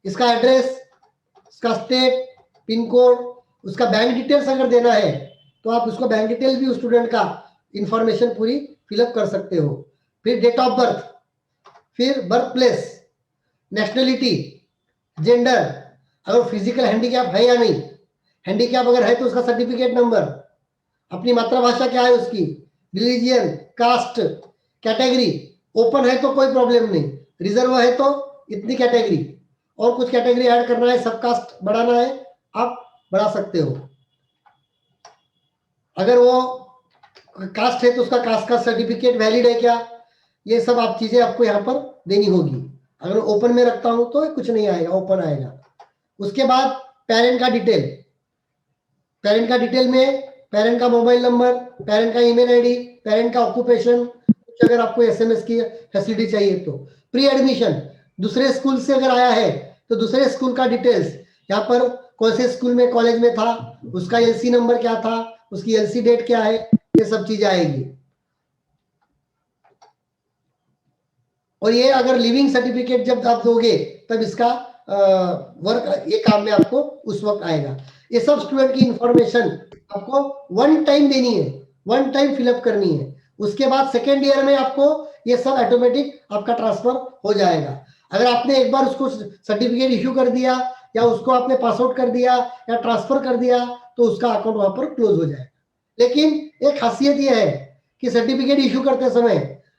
इसका एड्रेस, इसका स्टेट, पिन कोड, उसका बैंक डिटेल्स अगर देना है तो आप उसको बैंक डिटेल भी उस स्टूडेंट का इंफॉर्मेशन पूरी फिलअप कर सकते हो। फिर डेट ऑफ बर्थ, फिर बर्थ प्लेस, नेशनलिटी, जेंडर, अगर फिजिकल हैंडीकैप है या नहीं, हैंडीकैप अगर है तो उसका सर्टिफिकेट नंबर, अपनी मातृभाषा क्या है उसकी, रिलीजियन, कास्ट, कैटेगरी, ओपन है तो कोई प्रॉब्लम नहीं, रिजर्व है तो इतनी कैटेगरी, और कुछ कैटेगरी ऐड करना है, सब कास्ट बढ़ाना है, आप बढ़ा सकते हो। अगर वो कास्ट है तो उसका कास्ट का सर्टिफिकेट वैलिड है क्या, ये सब आप चीजें आपको यहाँ पर देनी होगी। अगर ओपन में रखता हूं तो कुछ नहीं आएगा, ओपन आएगा। उसके बाद पेरेंट का डिटेल, पेरेंट का डिटेल में पेरेंट का मोबाइल नंबर, पेरेंट का ईमेल आईडी, पेरेंट का ऑक्यूपेशन, कुछ अगर आपको एसएमएस की फैसिलिटी चाहिए तो। प्री एडमिशन, दूसरे स्कूल से अगर आया है तो दूसरे स्कूल का डिटेल्स, यहाँ पर कौन से स्कूल में, कॉलेज में था, उसका एलसी नंबर क्या था, उसकी एलसी डेट क्या है, ये सब चीजें आएगी। और ये अगर लिविंग सर्टिफिकेट जब आप दोगे तब इसका वर्क, ये काम में आपको उस वक्त आएगा। ये सब स्टूडेंट की इंफॉर्मेशन आपको वन टाइम देनी है, वन टाइम फिलअप करनी है। उसके बाद सेकेंड ईयर में आपको ये सब ऑटोमेटिक आपका ट्रांसफर हो जाएगा। अगर आपने एक बार उसको सर्टिफिकेट इश्यू कर दिया या उसको आपने पास आउट कर दिया या ट्रांसफर कर दिया तो उसका अकाउंट वहां पर क्लोज हो जाएगा। लेकिन एक खासियत यह है कि सर्टिफिकेट इश्यू करते समय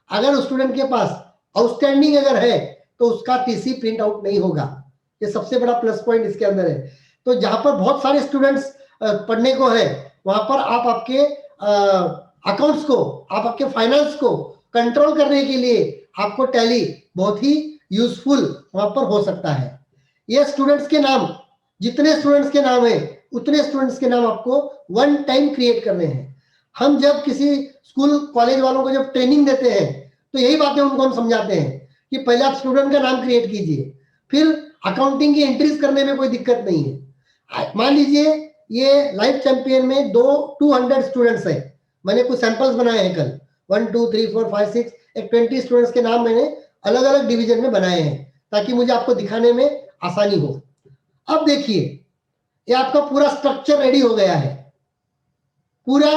अगर स्टूडेंट के पास आउटस्टैंडिंग अगर है तो उसका टीसी प्रिंट आउट नहीं होगा। ये सबसे बड़ा प्लस पॉइंट इसके अंदर है। तो जहां पर बहुत सारे स्टूडेंट्स पढ़ने को है वहां पर आप आपके अकाउंट्स को, आप आपके फाइनेंस को कंट्रोल करने के लिए आपको टैली बहुत ही यूजफुल वहां पर हो सकता है। ये स्टूडेंट्स के नाम, जितने स्टूडेंट्स के नाम है उतने स्टूडेंट्स के नाम आपको वन टाइम क्रिएट करने हैं। हम जब किसी स्कूल कॉलेज वालों को जब ट्रेनिंग देते हैं तो यही बातें उनको हम समझाते हैं कि पहले आप स्टूडेंट का नाम क्रिएट कीजिए, फिर अकाउंटिंग की एंट्रीज करने में कोई दिक्कत नहीं है। मान लीजिए ये लाइफ चैंपियन में 200 स्टूडेंट्स है, मैंने कुछ सैंपल्स बनाए हैं कल, 1 2 3 4 5 6 एक 20 स्टूडेंट्स के नाम मैंने अलग अलग डिवीजन में बनाए हैं ताकि मुझे आपको दिखाने में आसानी हो। अब देखिए ये आपका पूरा स्ट्रक्चर रेडी हो गया है, पूरा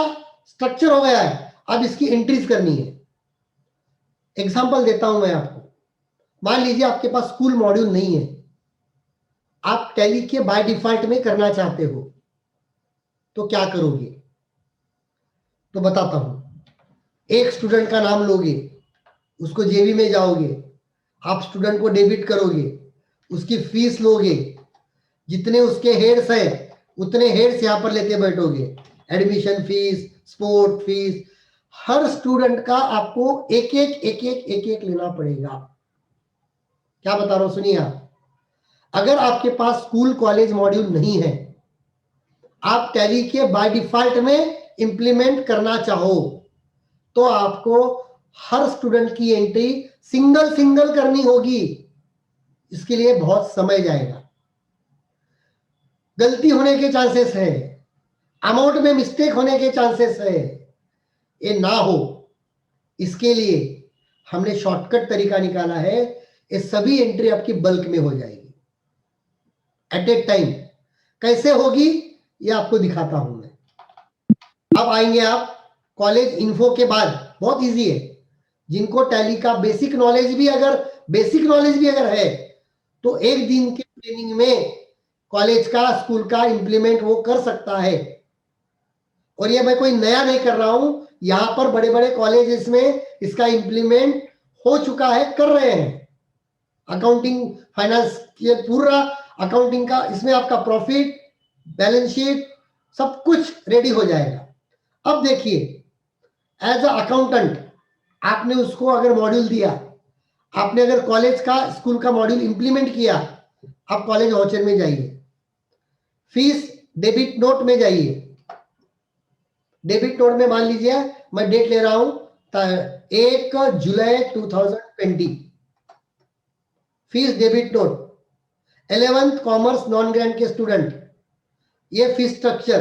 स्ट्रक्चर हो गया है। अब इसकी एंट्रीज करनी है। एग्जांपल देता हूं मैं आपको। मान लीजिए आपके पास स्कूल मॉड्यूल नहीं है, आप टैली के बाय डिफॉल्ट में करना चाहते हो तो क्या करोगे, तो बताता हूं। एक स्टूडेंट का नाम लोगे, उसको जेबी में जाओगे, आप स्टूडेंट को डेबिट करोगे, उसकी फीस लोगे, जितने उसके हेड्स हैं उतने हेड्स यहां पर लेके बैठोगे, एडमिशन फीस, स्पोर्ट फीस, हर स्टूडेंट का आपको एक एक लेना पड़ेगा। क्या बता रहा हूं, सुनिए आप। अगर आपके पास स्कूल कॉलेज मॉड्यूल नहीं है, आप टैली के बाय डिफॉल्ट में इंप्लीमेंट करना चाहो तो आपको हर स्टूडेंट की एंट्री सिंगल सिंगल करनी होगी। इसके लिए बहुत समय जाएगा, गलती होने के चांसेस है, अमाउंट में मिस्टेक होने के चांसेस है। ये ना हो इसके लिए हमने शॉर्टकट तरीका निकाला है। ये सभी एंट्री आपकी बल्क में हो जाएगी एट ए टाइम। कैसे होगी ये आपको दिखाता हूं मैं। अब आएंगे आप कॉलेज इन्फो के बाद, बहुत इजी है। जिनको टैली का बेसिक नॉलेज भी अगर है तो एक दिन के ट्रेनिंग में कॉलेज का स्कूल का इंप्लीमेंट वो कर सकता है। और ये मैं कोई नया नहीं कर रहा हूं, यहां पर बड़े बड़े कॉलेज में इसका इंप्लीमेंट हो चुका है, कर रहे हैं। अकाउंटिंग फाइनेंस ये पूरा अकाउंटिंग का, इसमें आपका प्रॉफिट बैलेंस शीट सब कुछ रेडी हो जाएगा। अब देखिए, एज अ अकाउंटेंट आपने उसको अगर मॉड्यूल दिया, आपने अगर कॉलेज का स्कूल का मॉड्यूल इंप्लीमेंट किया, आप कॉलेज वाउचर में जाइए, फीस डेबिट नोट में जाइए। डेबिट नोट में मान लीजिए मैं डेट ले रहा हूं 1 जुलाई 2020, fees debit note 11th commerce non grade के स्टूडेंट, ये फीस स्ट्रक्चर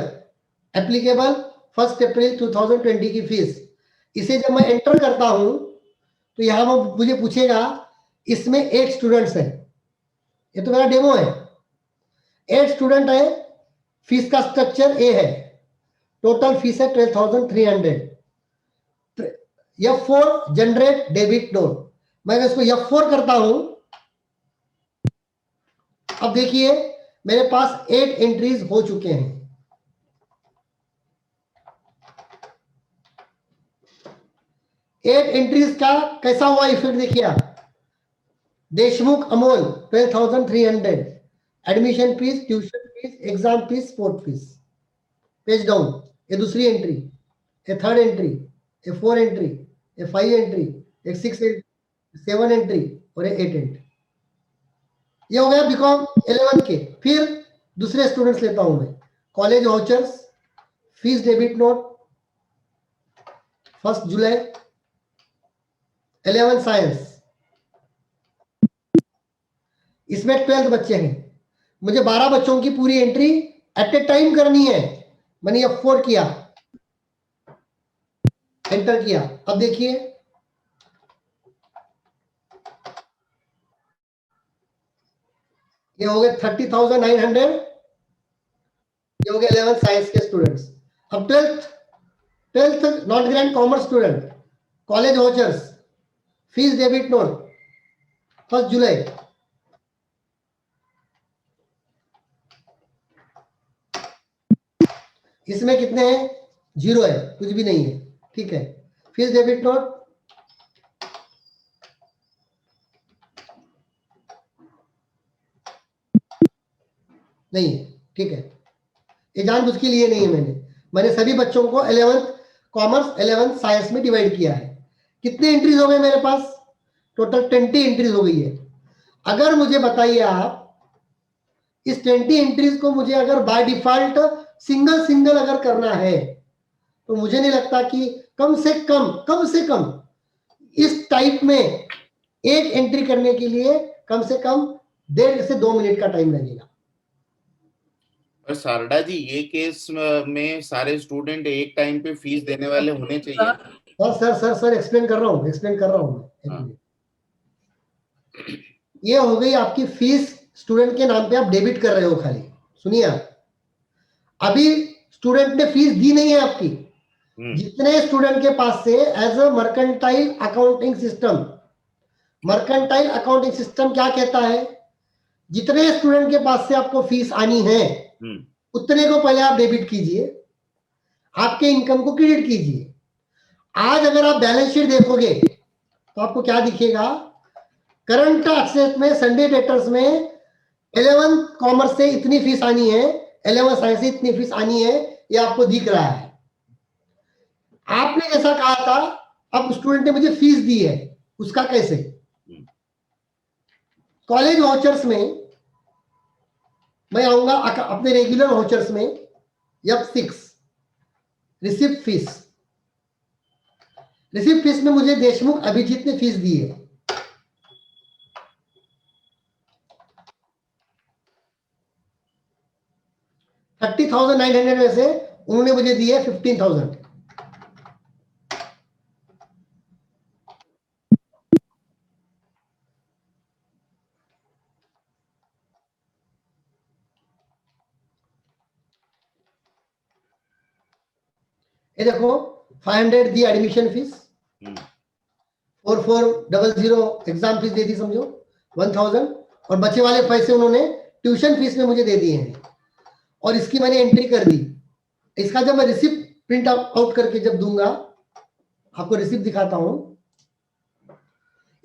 एप्लीकेबल 1 अप्रैल 2020 की फीस। इसे जब मैं एंटर करता हूं तो यहां मुझे पूछेगा इसमें 8 स्टूडेंट्स हैं, ये तो मेरा डेमो है। 8 स्टूडेंट है, फीस का स्ट्रक्चर ए है, टोटल फीस है 12,300। F4 जनरेट डेबिट नोट, मैं इसको F4 करता हूं। अब देखिए मेरे पास 8 एंट्रीज हो चुके हैं। एट एंट्रीज का कैसा हुआ इफेक्ट देखिए आप। Deshmukh Amol 12,300, admission fees, tuition fees, exam fees, sport fees. Page down, ये दूसरी एंट्री, ये थर्ड एंट्री, ये 4 एंट्री, ये 5 एंट्री, ये 6 एंट्री, 7 एंट्री और ये 8 एंट्री। ये हो गया बीकॉम 11 के। फिर दूसरे स्टूडेंट्स लेता हूं मैं। College vouchers, fees debit note 1 जुलाई, 11 साइंस, इसमें 12 बच्चे हैं। मुझे 12 बच्चों की पूरी एंट्री एट ए टाइम करनी है। मैंने F4 किया, एंटर किया। अब देखिए ये हो गए 30,900, ये हो गए 11 साइंस के स्टूडेंट्स। अब 12th not grand commerce student, college vouchers, fees debit note 1 जुलाई, इसमें कितने हैं? 0 है, कुछ भी नहीं है, ठीक है। फीस डेबिट नोट नहीं है, ठीक है। ये जानबूझ के लिए नहीं है, मैंने सभी बच्चों को 11th कॉमर्स 11th साइंस में डिवाइड किया है। कितने एंट्रीज हो गए मेरे पास? टोटल 20 एंट्रीज हो गई है। अगर मुझे बताइए आप, इस 20 एंट्रीज को मुझे अगर बाय डिफॉल्ट सिंगल सिंगल अगर करना है तो मुझे नहीं लगता कि कम से कम इस टाइप में एक एंट्री करने के लिए कम से कम 1.5 से 2 मिनट का टाइम लगेगा। और सारडा जी, ये केस में सारे स्टूडेंट एक टाइम पे फीस देने वाले होने चाहिए। सर एक्सप्लेन कर रहा हूं मैं। ये हो गई आपकी फीस, स्टूडेंट के नाम पे आप डेबिट कर रहे हो खाली। सुनिए आप, अभी स्टूडेंट ने फीस दी नहीं है आपकी। जितने स्टूडेंट के पास से as a mercantile accounting system क्या कहता है? जितने स्टूडेंट के पास से आपको फीस आनी है उतने को पहले आप डेबिट कीजिए, आपके इनकम को क्रेडिट कीजिए। आज अगर आप बैलेंस शीट देखोगे तो आपको क्या दिखेगा? करंट असेट में संडे डेटर्स में 11 कॉमर्स से इतनी फीस आनी है, 11 साइंस से इतनी फीस आनी है, ये आपको दिख रहा है। आपने जैसा कहा था, अब स्टूडेंट ने मुझे फीस दी है, उसका कैसे? कॉलेज वाउचर्स में मैं आऊंगा अपने रेगुलर वाउचर्स में, F6 receipt fees. Receipt fees में मुझे देशमुख अभिजीत ने फीस दी है। $30,900 में से उन्होंने मुझे दी है 15,000। ये देखो 500 दी एडमिशन फीस, 4400 एग्जाम फीस दे दी समझो 1000, और बचे वाले पैसे उन्होंने ट्यूशन फीस में मुझे दे दिए हैं, और इसकी मैंने एंट्री कर दी। इसका जब मैं रिसिप्ट प्रिंट आउट करके जब दूंगा, आपको रिसिप्ट दिखाता हूं,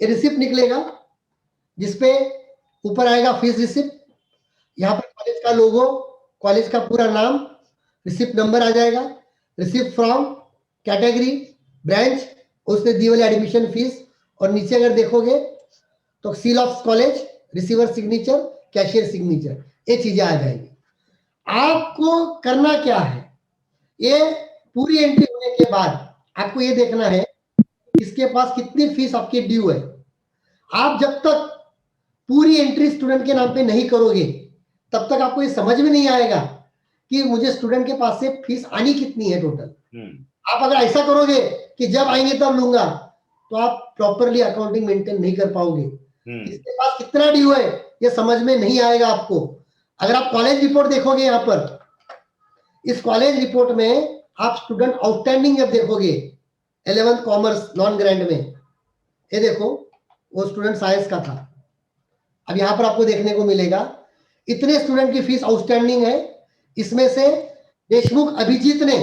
ये रिसिप्ट निकलेगा जिसपे ऊपर आएगा फीस रिसिप्ट, यहाँ पर कॉलेज का लोगो, कॉलेज का पूरा नाम, रिसिप्ट नंबर आ जाएगा, रिसिप्ट फ्रॉम, कैटेगरी, ब्रांच, उसने दी वाली एडमिशन फीस, और नीचे अगर देखोगे तो seal of college, receiver signature, cashier signature, ये चीजें आ जाएंगी। आपको करना क्या है, ये पूरी एंट्री होने के बाद आपको ये देखना है इसके पास कितनी फीस आपकी ड्यू है। आप जब तक पूरी एंट्री स्टूडेंट के नाम पे नहीं करोगे तब तक आपको ये समझ में नहीं आएगा कि मुझे स्टूडेंट के पास से फीस आनी कितनी है टोटल। आप अगर ऐसा करोगे कि जब आएंगे तब लूंगा, तो आप प्रॉपरली अकाउंटिंग मेंटेन नहीं कर पाओगे। इसके पास कितना ड्यू है ये समझ में नहीं आएगा आपको। अगर आप कॉलेज रिपोर्ट देखोगे, यहाँ पर इस कॉलेज रिपोर्ट में आप स्टूडेंट आउटस्टैंडिंग जब देखोगे 11th कॉमर्स नॉन ग्रैंड में, ये देखो वो स्टूडेंट साइंस का था। अब यहाँ पर आपको देखने को मिलेगा इतने स्टूडेंट की फीस आउटस्टैंडिंग है, इसमें से देशमुख अभिजीत ने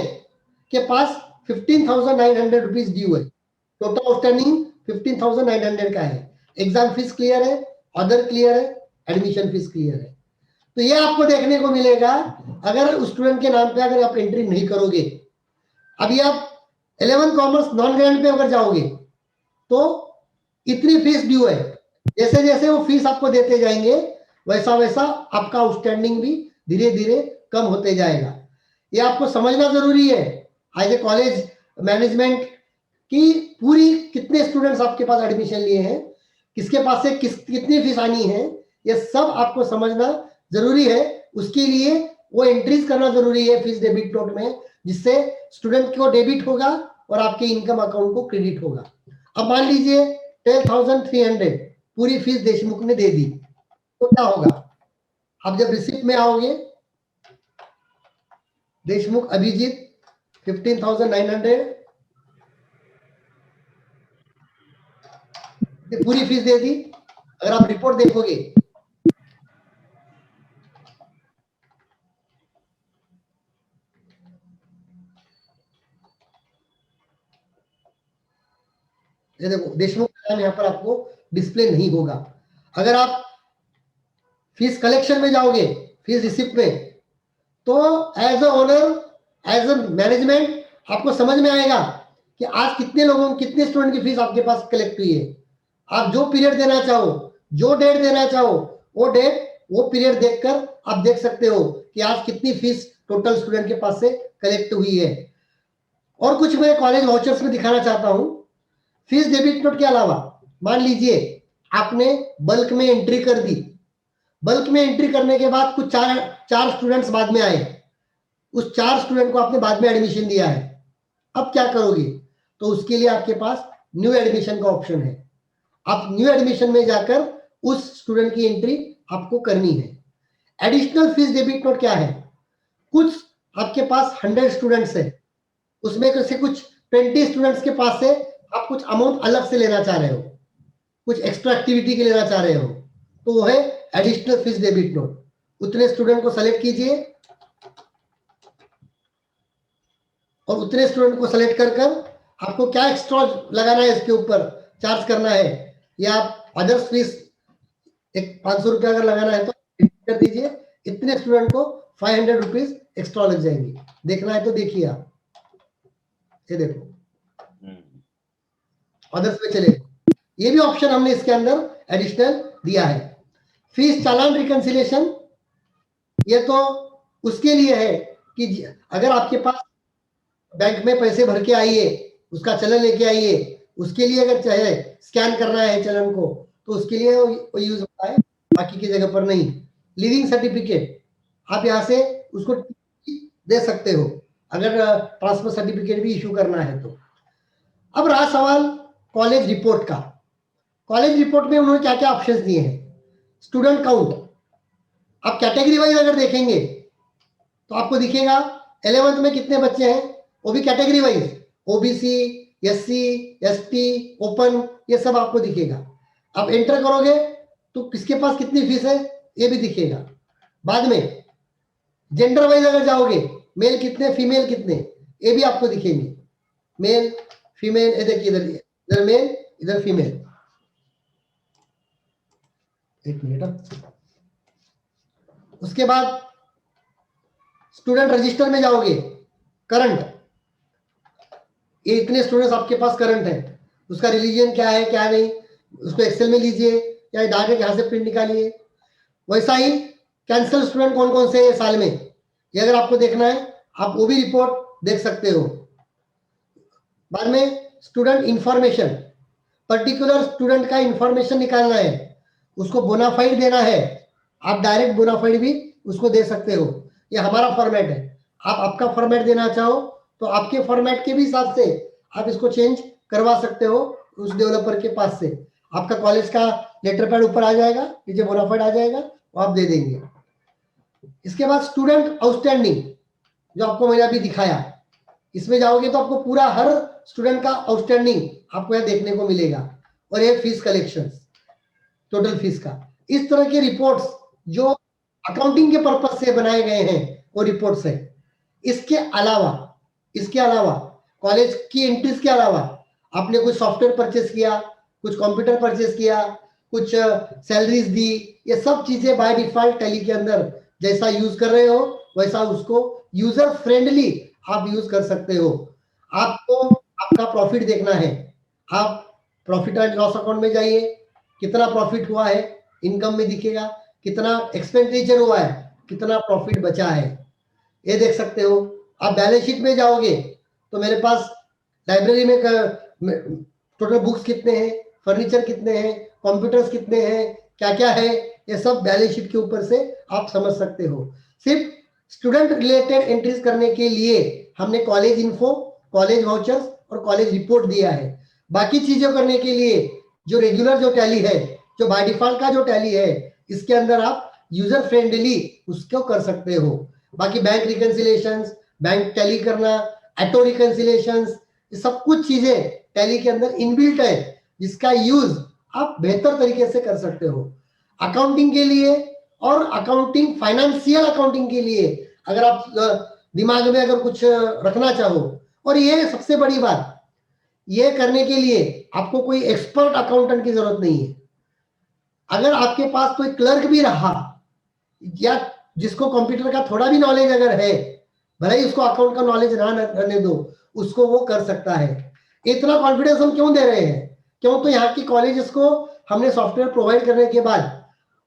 के पास 15,900 रुपीज ड्यू है। टोटल आउटस्टैंडिंग 15,900 का है। एग्जाम फीस क्लियर है, अदर क्लियर है, एडमिशन फीस क्लियर है। तो ये आपको देखने को मिलेगा अगर उस स्टूडेंट के नाम पे अगर आप एंट्री नहीं करोगे। अभी आप 11th कॉमर्स नॉन ग्रैंड पे अगर जाओगे तो इतनी फीस ड्यू है, जैसे जैसे वो फीस आपको देते जाएंगे वैसा वैसा आपका आउटस्टैंडिंग भी धीरे धीरे कम होते जाएगा। ये आपको समझना जरूरी है एज ए कॉलेज मैनेजमेंट की पूरी कितने स्टूडेंट्स आपके पास एडमिशन लिए हैं, किसके पास से कितनी फीस आनी है, ये सब आपको समझना जरूरी है। उसके लिए वो एंट्रीज करना जरूरी है फीस डेबिट नोट में, जिससे स्टूडेंट को डेबिट होगा और आपके इनकम अकाउंट को क्रेडिट होगा। अब मान लीजिए 10,300 पूरी फीस देशमुख ने दे दी, तो क्या होगा? आप जब रिसिप्ट में आओगे, देशमुख अभिजीत 15,900 पूरी फीस दे दी। अगर आप रिपोर्ट देखोगे ये देखो देशमुख का नाम यहाँ पर आपको डिस्प्ले नहीं होगा। अगर आप फीस कलेक्शन में जाओगे, फीस रिसिप्ट में, तो as a owner, as a management आपको समझ में आएगा कि आज कितने लोगों, कितने स्टूडेंट की फीस आपके पास कलेक्ट हुई है। आप जो पीरियड देना चाहो, जो डेट देना चाहो, वो डेट, वो पीरियड देखकर आप देख सकते हो कि आज कितनी फीस टोटल स्टूडेंट के पास से कलेक्ट हुई है। और कुछ मैं कॉलेज वाउचर्स में दिखाना चाहता हूं। फीस डेबिट नोट के अलावा मान लीजिए आपने बल्क में एंट्री कर दी, बल्क में एंट्री करने के बाद कुछ चार स्टूडेंट्स बाद में आए, उस 4 स्टूडेंट को आपने बाद में एडमिशन दिया है। अब क्या करोगे? तो उसके लिए आपके पास न्यू एडमिशन का ऑप्शन है। आप न्यू एडमिशन में जाकर उस स्टूडेंट की एंट्री आपको करनी है। एडिशनल फीस डेबिट नोट क्या है? कुछ आपके पास 100 स्टूडेंट्स है, उसमें से कुछ 20 स्टूडेंट्स के पास से आप कुछ अमाउंट अलग से लेना चाह रहे हो, कुछ एक्स्ट्रा एक्टिविटी के लेना चाह रहे हो, तो वो है एडिशनल फीस डेबिट नोट। उतने स्टूडेंट को सेलेक्ट कीजिए और उतने स्टूडेंट को सेलेक्ट कर आपको क्या एक्स्ट्रा लगाना है, इसके ऊपर चार्ज करना है, या आप अदर्स फीस एक 500 रुपया अगर लगाना है तो कर दीजिए। इतने स्टूडेंट को 500 रुपीज एक्स्ट्रा लग जाएंगे। देखना है तो देखिए आप, ये देखो अदर्स में चले, ये भी ऑप्शन हमने इसके अंदर एडिशनल दिया है। फीस चालान रिकंसिलेशन, ये तो उसके लिए है कि अगर आपके पास बैंक में पैसे भर के आइए उसका चलन लेके आइए, उसके लिए अगर चाहे स्कैन करना है चलन को तो उसके लिए वो यूज होता है, बाकी की जगह पर नहीं। लिविंग सर्टिफिकेट आप यहाँ से उसको दे सकते हो अगर ट्रांसफर सर्टिफिकेट भी इशू करना है तो। अब रहा सवाल कॉलेज रिपोर्ट का। कॉलेज रिपोर्ट में उन्होंने क्या क्या ऑप्शंस दिए हैं। स्टूडेंट काउंट, आप कैटेगरी वाइज अगर देखेंगे तो आपको दिखेगा 11th में कितने बच्चे हैं, वो भी category wise, OBC, SC, ST, open, ये सब आपको दिखेगा। आप एंटर करोगे तो किसके पास कितनी फीस है ये भी दिखेगा। बाद में जेंडर वाइज अगर जाओगे, मेल कितने, फीमेल कितने, ये भी आपको दिखेंगे। मेल, फीमेल, ये देखिए इधर इधर मेल, इधर फीमेल। एक मिनट। उसके बाद स्टूडेंट रजिस्टर में जाओगे, करंट, ये इतने स्टूडेंट्स आपके पास करंट है, उसका रिलीजन क्या है क्या नहीं, उसको एक्सेल में लीजिए या डायरेक्ट यहाँ से प्रिंट निकालिए। वैसा ही कैंसल स्टूडेंट कौन कौन से साल में, ये अगर आपको देखना है आप वो भी रिपोर्ट देख सकते हो। बाद में स्टूडेंट इंफॉर्मेशन, पर्टिकुलर स्टूडेंट का इंफॉर्मेशन निकालना है, उसको बोनाफाइड देना है, आप डायरेक्ट बोनाफाइड भी उसको दे सकते हो। ये हमारा फॉर्मेट है, आप आपका फॉर्मेट देना चाहो तो आपके फॉर्मेट के भी हिसाब से आप इसको चेंज करवा सकते हो उस डेवलपर के पास से। आपका कॉलेज का लेटर पैड ऊपर आ जाएगा, नीचे बोनाफाइड आ जाएगा, वो आप दे देंगे। इसके बाद स्टूडेंट आउटस्टैंडिंग, जो आपको मैंने अभी दिखाया, इसमें जाओगे तो आपको पूरा हर स्टूडेंट का आउटस्टैंडिंग आपको यहाँ देखने को मिलेगा, और ये फीस कलेक्शन, टोटल फीस का। इस तरह के रिपोर्ट्स जो अकाउंटिंग के पर्पज से बनाए गए हैं वो रिपोर्ट्स है। इसके अलावा कॉलेज की एंट्रीज के अलावा आपने कुछ सॉफ्टवेयर परचेस किया, कुछ कंप्यूटर परचेस किया, कुछ सैलरीज दी, ये सब चीजें बाय डिफॉल्ट टैली के अंदर जैसा यूज कर रहे हो वैसा उसको यूजर फ्रेंडली आप यूज कर सकते हो। आपको आपका प्रॉफिट देखना है, आप प्रॉफिट एंड लॉस अकाउंट में जाइए, कितना प्रॉफिट हुआ है इनकम में दिखेगा, कितना एक्सपेंडिचर हुआ है, कितना प्रॉफिट बचा है, ये देख सकते हो। आप बैलेंस शीट में जाओगे तो मेरे पास लाइब्रेरी में टोटल बुक्स कितने हैं, फर्नीचर कितने हैं, कंप्यूटर्स कितने हैं, क्या क्या है, ये सब बैलेंस शीट के ऊपर से आप समझ सकते हो। सिर्फ स्टूडेंट रिलेटेड एंट्रीज करने के लिए हमने कॉलेज इन्फो, कॉलेज वाउचर्स और कॉलेज रिपोर्ट दिया है। बाकी चीजें करने के लिए जो रेगुलर जो टैली है, जो बाय डिफॉल्ट का जो टैली है, इसके अंदर आप यूजर फ्रेंडली उसको कर सकते हो। बाकी बैंक रिकंसिलेशंस, बैंक टैली करना, ऑटो रिकंसिलेशंस, ये सब कुछ चीजें टैली के अंदर इनबिल्ट है, जिसका यूज आप बेहतर तरीके से कर सकते हो। अकाउंटिंग के लिए और अकाउंटिंग, फाइनेंशियल अकाउंटिंग के लिए अगर आप दिमाग में अगर कुछ रखना चाहो, और ये सबसे बड़ी बात, ये करने के लिए आपको कोई एक्सपर्ट अकाउंटेंट की जरूरत नहीं है। अगर आपके पास कोई क्लर्क भी रहा या जिसको कंप्यूटर का थोड़ा भी नॉलेज अगर है, भले ही उसको अकाउंट का नॉलेज ना रहने दो, उसको वो कर सकता है। इतना कॉन्फिडेंस हम क्यों दे रहे हैं? क्यों? तो यहाँ की कॉलेजेस को हमने सॉफ्टवेयर प्रोवाइड करने के बाद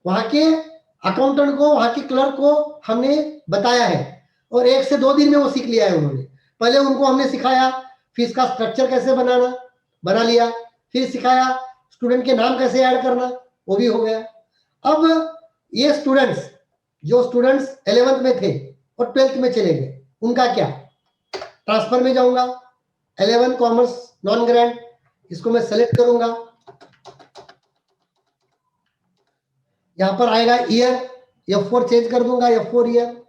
वहां के अकाउंटेंट को, वहां के क्लर्क को हमने बताया है, और 1 से 2 दिन में वो सीख लिया है उन्होंने। पहले उनको हमने सिखाया फीस का स्ट्रक्चर कैसे बना लिया, फिर सिखाया स्टूडेंट के नाम कैसे ऐड करना, वो भी हो गया। अब ये स्टूडेंट्स, जो स्टूडेंट्स 11th में थे और 12th में चले गए, उनका क्या? ट्रांसफर में जाऊंगा, 11 कॉमर्स नॉन ग्रेड, इसको मैं सेलेक्ट करूंगा, यहां पर आएगा ईयर, F4 चेंज कर दूंगा, F4 ईयर।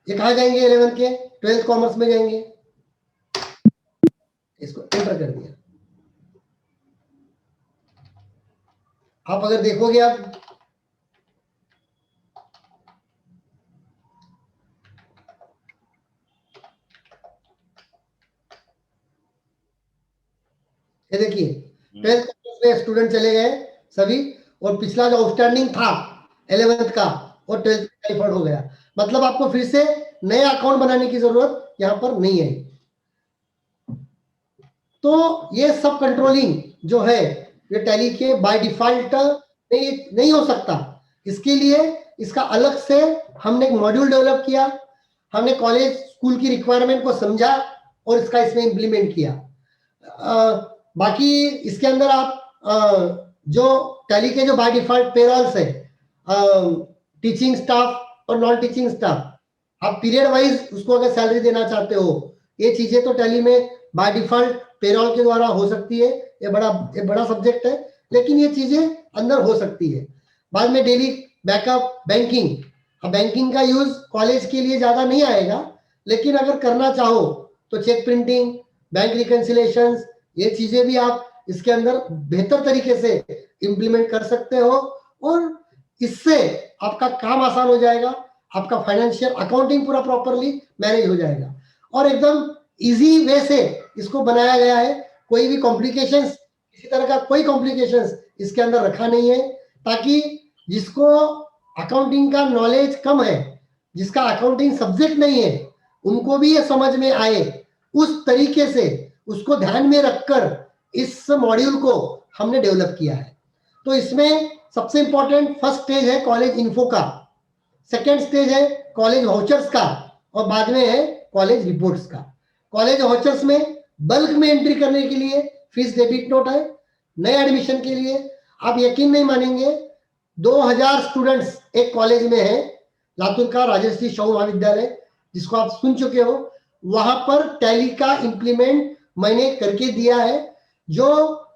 ये कहा जाएंगे 11th के, 12th कॉमर्स में जाएंगे, इसको एंटर कर दिया। आप अगर देखोगे, आप ये देखिए 12th में स्टूडेंट चले गए सभी, और पिछला जो आउटस्टैंडिंग था 11th का और 12th का डिफॉल्ट हो गया। मतलब आपको फिर से नया अकाउंट बनाने की जरूरत यहां पर नहीं है। तो ये सब कंट्रोलिंग जो है ये टैली के बाय डिफॉल्ट नहीं हो सकता। इसके लिए इसका अलग से हमने एक मॉड्यूल डेवलप किया, हमने कॉलेज स्कूल की रिक्वायरमेंट को समझा, और इसका इसमें इम्प्लीमेंट किया। बाकी इसके अंदर आप जो टैली के जो बाय डिफॉल्ट पेरोल्स है, टीचिंग स्टाफ और नॉन टीचिंग स्टाफ, आप पीरियड वाइज उसको अगर सैलरी देना चाहते हो, ये चीजें तो टैली में बाय डिफॉल्ट पेरोल के द्वारा हो सकती है। ये बड़ा सब्जेक्ट है, लेकिन ये चीजें अंदर हो सकती है। बाद में डेली बैकअप बैंकिंग, बैंकिंग का यूज कॉलेज के लिए ज्यादा नहीं आएगा, लेकिन अगर करना चाहो तो चेक प्रिंटिंग, बैंक रिकंसिलेशंस, ये चीजें भी आप इसके अंदर बेहतर तरीके से इंप्लीमेंट कर सकते हो, और इससे आपका काम आसान हो जाएगा, आपका फाइनेंशियल अकाउंटिंग पूरा प्रॉपरली मैनेज हो जाएगा, और एकदम इजी वे से इसको बनाया गया है। कोई भी कॉम्प्लिकेशंस, किसी तरह का कोई कॉम्प्लिकेशंस इसके अंदर रखा नहीं है, ताकि जिसको अकाउंटिंग का नॉलेज कम है, जिसका अकाउंटिंग सब्जेक्ट नहीं है, उनको भी ये समझ में आए, उस तरीके से उसको ध्यान में रखकर इस मॉड्यूल को हमने डेवलप किया है। तो इसमें सबसे इंपॉर्टेंट फर्स्ट स्टेज है कॉलेज इन्फो का, सेकेंड स्टेज है कॉलेज वाउचर्स का, और बाद में है कॉलेज रिपोर्ट्स का। कॉलेज वाउचर्स में बल्क में एंट्री करने के लिए फीस डेबिट नोट है। नए एडमिशन के लिए आप यकीन नहीं मानेंगे, 2000 स्टूडेंट्स एक कॉलेज में है, लातूर का राजश्री शाहू महाविद्यालय, जिसको आप सुन चुके हो। वहां पर टैली का इंप्लीमेंट मैंने करके दिया है। जो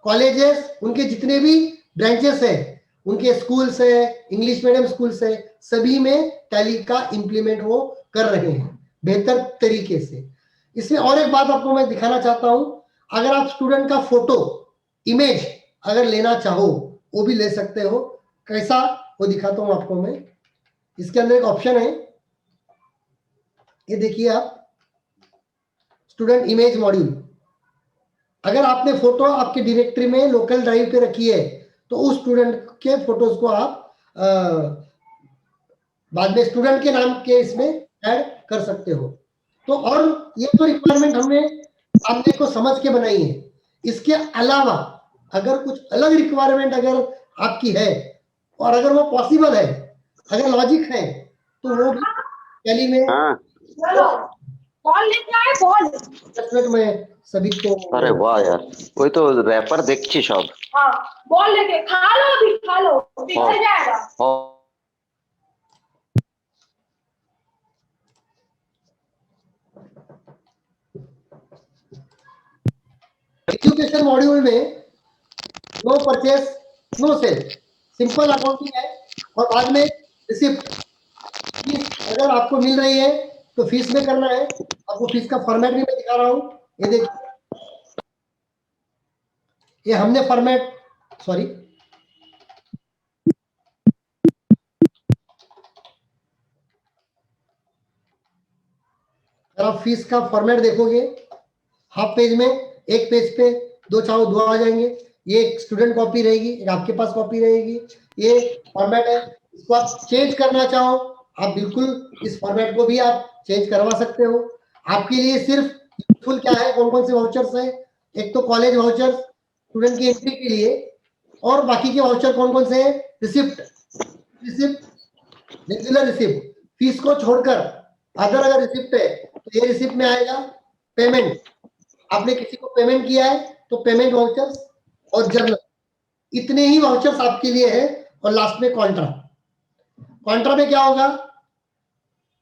कॉलेजेस, उनके जितने भी ब्रांचेस है, उनके स्कूल्स है, इंग्लिश मीडियम स्कूल्स है, सभी में टैली का इंप्लीमेंट वो कर रहे हैं बेहतर तरीके से। इसमें और एक बात आपको मैं दिखाना चाहता हूं, अगर आप स्टूडेंट का फोटो इमेज अगर लेना चाहो वो भी ले सकते हो। कैसा वो दिखाता हूं आपको मैं। इसके अंदर एक ऑप्शन है, ये देखिए आप, स्टूडेंट इमेज मॉड्यूल। अगर आपने फोटो आपके डायरेक्टरी में लोकल ड्राइव पे रखी है, तो उस स्टूडेंट के फोटोज को आप बाद में स्टूडेंट के नाम के इसमें ऐड कर सकते हो। तो और ये तो रिक्वायरमेंट हमने आपने को समझ के बनाई है। इसके अलावा अगर कुछ अलग रिक्वायरमेंट अगर आपकी है, और अगर वो पॉसिबल है, अगर लॉजिक है, तो वो भी टैली में बॉल लेके आए बॉल में सभी को। अरे वाह यार, कोई तो रैपर देखছি সব। हाँ बॉल लेके खा लो, अभी खा लो, बिगड़ जाएगा। एजुकेशन मॉड्यूल में no purchase no sale, simple accounting है, और बाद में रिसिप्ट। फीस अगर आपको मिल रही है तो फीस में करना है। आपको फीस का फॉर्मेट भी मैं दिखा रहा हूं, ये देखिए, ये हमने फॉर्मेट, सॉरी, अगर आप फीस का फॉर्मेट देखोगे, हाफ पेज में, एक पेज पे दो चाहो दो आ जाएंगे। ये एक स्टूडेंट कॉपी रहेगी, एक आपके पास कॉपी रहेगी। ये फॉर्मेट है, इसको आप चेंज करना चाहो, आप बिल्कुल इस फॉर्मेट को भी आप चेंज करवा सकते हो। आपके लिए सिर्फ यूजफुल क्या है, कौन कौन से वाउचर्स है, एक तो कॉलेज वाउचर्स स्टूडेंट की एंट्री के लिए, और बाकी के वाउचर कौन कौन से हैं, रिसिप्ट, रेगुलर रिसिप्ट, फीस को छोड़कर अदर अगर रिसिप्ट है तो ये रिसिप्ट में आएगा। पेमेंट, आपने किसी को पेमेंट किया है तो पेमेंट वाउचर्स और जर्नल, इतने ही वाउचर्स आपके लिए है। और लास्ट में कॉन्ट्रा। कॉन्ट्रा में क्या होगा,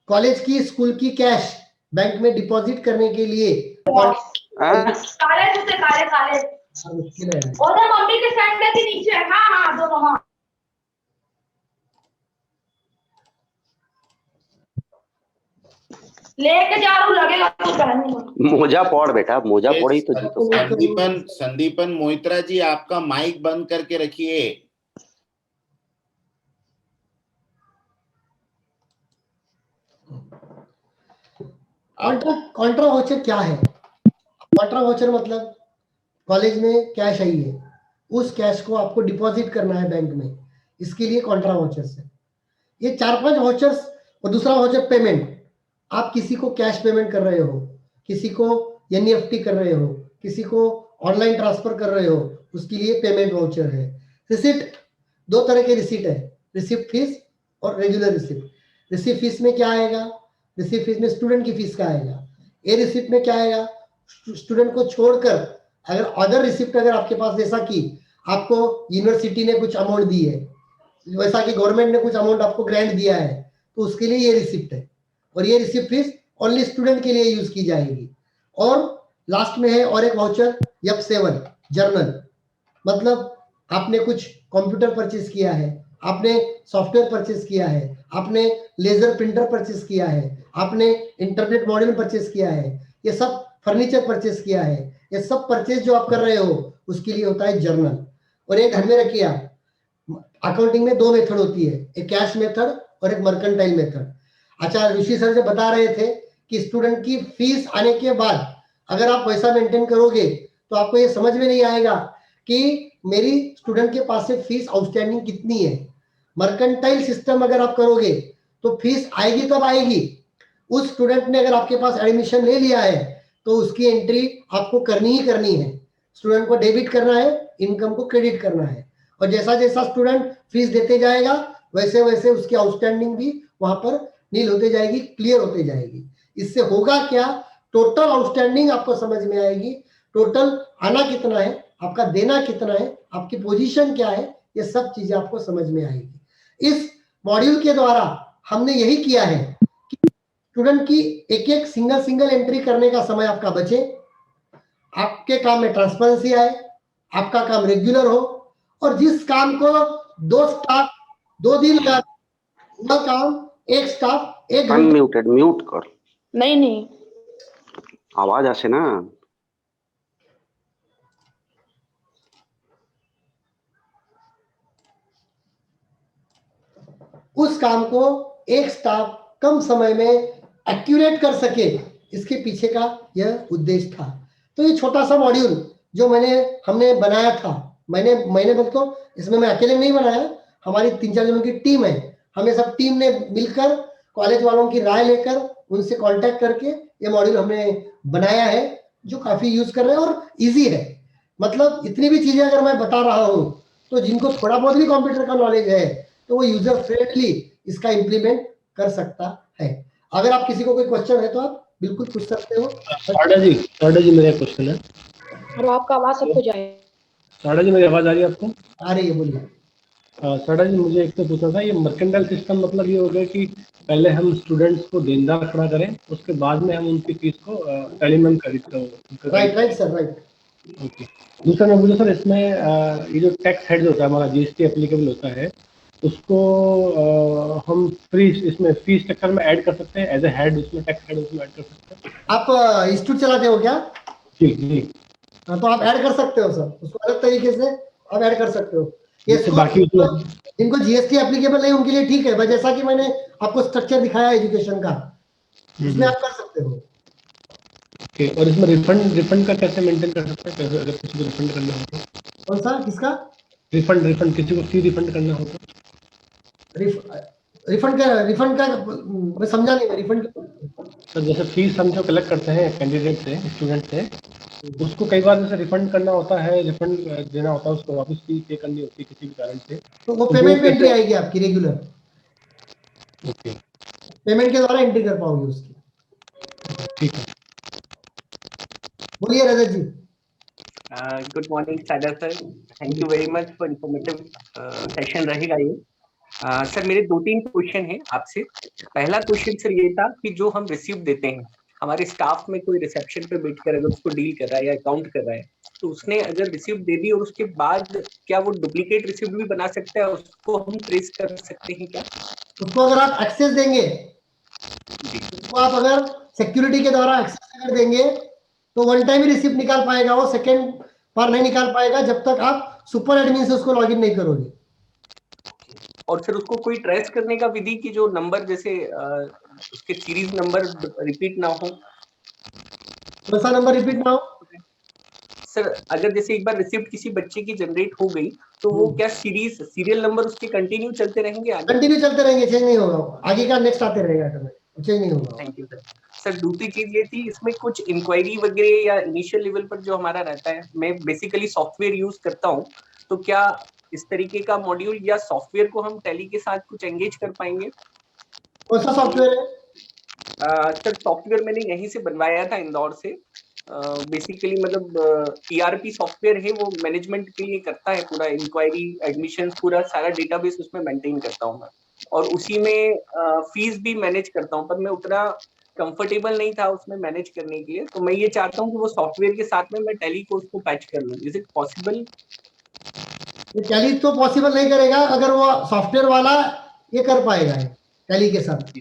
कॉलेज की, स्कूल की कैश बैंक में डिपॉजिट करने के लिए। काले जूते, काले काले, उधर मम्मी के सैंडल के नीचे। हाँ हाँ दोनों, हाँ लेके जा रहा हूँ, लगेगा तो पहनूंगा। मोजा पौड़ बेटा, मोजा पौड़ ही तो जीतो। संदीपन मोहित्रा जी, आपका माइक बंद करके रखिए। कॉन्ट्रा वाउचर क्या है? कॉन्ट्रा वाउचर मतलब कॉलेज में कैश आई है, उस कैश को आपको डिपॉजिट करना है बैंक में, इसके लिए कॉन्ट्रा वाउचर्स है। ये 4-5 वाउचर्स। और दूसरा वाउचर पेमेंट, आप किसी को कैश पेमेंट कर रहे हो, किसी को एनईएफटी कर रहे हो, किसी को ऑनलाइन ट्रांसफर कर रहे हो, उसके लिए पेमेंट वाउचर है। रिसिप्ट, दो तरह के रिसिप्ट है, रिसिप्ट फीस और रेगुलर रिसिप्ट। रिसिप्ट फीस में क्या आएगा, रिसिप्ट फीस में स्टूडेंट की फीस का आएगा। ए रिसिप्ट में क्या आएगा, स्टूडेंट को छोड़कर अगर अदर रिसिप्ट अगर आपके पास, जैसा कि आपको यूनिवर्सिटी ने कुछ अमाउंट दी है, वैसा कि गवर्नमेंट ने कुछ अमाउंट आपको ग्रांट दिया है, तो उसके लिए ये रिसिप्ट है, और ये रिसिप्ट फीस ओनली स्टूडेंट के लिए यूज की जाएगी। और लास्ट में है और एक वाउचर F7 जर्नल, मतलब आपने कुछ कंप्यूटर परचेज किया है, आपने सॉफ्टवेयर परचेज किया है, आपने लेजर प्रिंटर परचेज किया है, आपने इंटरनेट मॉड्यूल परचेज किया है, ये सब फर्नीचर परचेज किया है, ये सब परचेज जो आप कर रहे हो उसके लिए होता है जर्नल। और एक ध्यान में रखिए, अकाउंटिंग में 2 मेथड होती है, एक कैश मेथड और एक मर्केंटाइल मेथड। आचार्य ऋषि सर जो बता रहे थे कि स्टूडेंट की फीस आने के बाद अगर आप पैसा मेंटेन करोगे तो आपको ये समझ में नहीं आएगा कि मेरी स्टूडेंट के पास से फीस आउटस्टैंडिंग कितनी है। मर्केंटाइल सिस्टम अगर आप करोगे तो फीस आएगी तब आएगी, उस स्टूडेंट ने अगर आपके पास एडमिशन ले लिया है तो उसकी एंट्री आपको करनी ही करनी है। स्टूडेंट को डेबिट करना है, इनकम को क्रेडिट करना है, और जैसा जैसा स्टूडेंट फीस देते जाएगा वैसे वैसे उसकी आउटस्टैंडिंग भी वहां पर नील होते जाएगी, क्लियर होते जाएगी। इससे होगा क्या, टोटल आउटस्टैंडिंग आपको समझ में आएगी, टोटल आना कितना है, आपका देना कितना है, आपकी पोजीशन क्या है, ये सब चीजें आपको समझ में आएगी। इस मॉड्यूल के द्वारा हमने यही किया है कि स्टूडेंट की एक एक सिंगल एंट्री करने का समय आपका बचे, आपके काम में ट्रांसपेरेंसी आए, आपका काम रेगुलर हो, और जिस काम को 2 स्टाफ 2 दिन लगा, वह काम एक स्टाफ 1 घंटे। अनम्यूटेड, म्यूट कर। नहीं आवाज আসে না। उस काम को एक स्टाफ कम समय में एक्यूरेट कर सके, इसके पीछे का यह उद्देश्य था। तो ये छोटा सा मॉड्यूल जो हमने बनाया था, मैंने बोल तो इसमें मैं अकेले नहीं बनाया, हमारी 3-4 जनों की टीम है, हमें सब टीम ने मिलकर कॉलेज वालों की राय लेकर उनसे कांटेक्ट करके ये मॉड्यूल हमने बनाया है, जो काफी यूज कर रहे हैं और इजी है। मतलब इतनी भी चीजें अगर मैं बता रहा हूँ तो जिनको थोड़ा बहुत भी कंप्यूटर का नॉलेज है तो वो यूजर फ्रेंडली इसका इम्प्लीमेंट कर सकता है। अगर आप किसी को कोई क्वेश्चन है तो आप बिल्कुल पूछ सकते हो। सारदा जी मेरा क्वेश्चन है। और आपका आवाज सबको जाए। सारदा जी मेरी आवाज आ रही है आपको? आ रही है, बोलिए। सारदा जी मुझे एक तो पूछना था, ये मर्केंटाइल सिस्टम मतलब ये हो गया कि पहले हम स्टूडेंट्स को देनदार खड़ा करें, उसके बाद में हम उनकी फीस को एलिमेंट करें। Right sir, right. ओके। दूसरा मैं पूछा सर, इसमें ये जो टैक्स हेड होता है हमारा जीएसटी एप्लीकेबल होता है, उसको हम इसमें फी स्ट्रक्चर में ऐड कर सकते हैं एज ए हेड, उसमें टैक्स हेड उसमें ऐड कर सकते हैं। आप इंस्टीट्यूट चलाते हो क्या? जी। तो आप ऐड कर सकते हो सर, उसको अलग तरीके से आप ऐड कर सकते हो। ये बाकी जिनको जीएसटी एप्लीकेबल नहीं उनके लिए ठीक है, जैसा कि मैंने आपको स्ट्रक्चर दिखाया एजुकेशन का, उसमें आप कर सकते हो। ओके। और इसमें रिफंड का कैसे मेंटेन कर सकते हैं, कैसे अगर किसी को रिफंड करना हो तो? कौन सा, किसका रिफंड किसी को फी रिफंड करना हो तो? रिफंड का मैं समझा नहीं। रिफंड सर जैसे फीस हम जो कलेक्ट करते हैं कैंडिडेट से, स्टूडेंट से, उसको कई बार जैसे रिफंड करना होता है, रिफंड देना होता है, उसको वापस फी पे करनी होती है किसी भी कारण से, तो वो पेमेंट में एंट्री आएगी आपकी रेगुलर। ओके, पेमेंट के द्वारा एंट्री कर पाओगे उसकी। ठीक है। बोलिए रजत जी। गुड मॉर्निंग सादा sir, thank you very much for informative session रहेगा ये। सर मेरे 2-3 क्वेश्चन हैं आपसे। पहला क्वेश्चन सर ये था कि जो हम रिसीव देते हैं, हमारे स्टाफ में कोई रिसेप्शन पे बैठकर अगर उसको डील कर रहा है या अकाउंट कर रहा है, तो उसने अगर रिसीव दे दी और उसके बाद क्या वो डुप्लीकेट रिसीव भी बना सकता है, उसको हम ट्रेस कर सकते हैं क्या? उसको अगर आप एक्सेस देंगे, उसको आप अगर सिक्योरिटी के द्वारा एक्सेस कर देंगे तो वन टाइम ही रिसिप्ट निकाल पाएगा, वो सेकेंड बार नहीं निकाल पाएगा जब तक आप सुपर एडमिन से उसको लॉगिन नहीं करोगे। और फिर उसको कोई ट्रेस करने का विधि की जो नंबर जैसे उसके सीरीज नंबर रिपीट ना हो? कौन सा नंबर रिपीट ना हो? सर अगर जैसे एक बार रिसिप्ट किसी बच्चे की जनरेट हो गई तो वो क्या सीरियल नंबर उसके कंटिन्यू चलते रहेंगे? कंटिन्यू चलते रहेंगे, चेंज नहीं होगा, आगे का नेक्स्ट आते रहेगा, चेंज नहीं होगा। Thank you sir. सर दूसरी चीज ये थी, इसमें कुछ इंक्वायरी वगैरह या इनिशियल लेवल पर जो हमारा रहता है, मैं बेसिकली सॉफ्टवेयर यूज करता हूँ, तो क्या इस तरीके का मॉड्यूल या सॉफ्टवेयर को हम टैली के साथ कुछ एंगेज कर पाएंगे? कौन सा सॉफ्टवेयर है? सर सॉफ्टवेयर मैंने यहीं से बनवाया था इंदौर से, बेसिकली मतलब ERP सॉफ्टवेयर है, वो मैनेजमेंट के लिए करता है, पूरा इंक्वायरी, एडमिशन, पूरा सारा डेटाबेस उसमें मेंटेन करता हूँ मैं, और उसी में फीस भी मैनेज करता हूँ, पर मैं उतना कंफर्टेबल नहीं था उसमें मैनेज करने के लिए, तो मैं ये चाहता हूँ कि वो सॉफ्टवेयर के साथ में मैं टैली को उसको पैच कर लूँ। Is it possible? ये टैली तो पॉसिबल नहीं करेगा, अगर वो सॉफ्टवेयर वाला ये कर पाएगा टैली के साथ,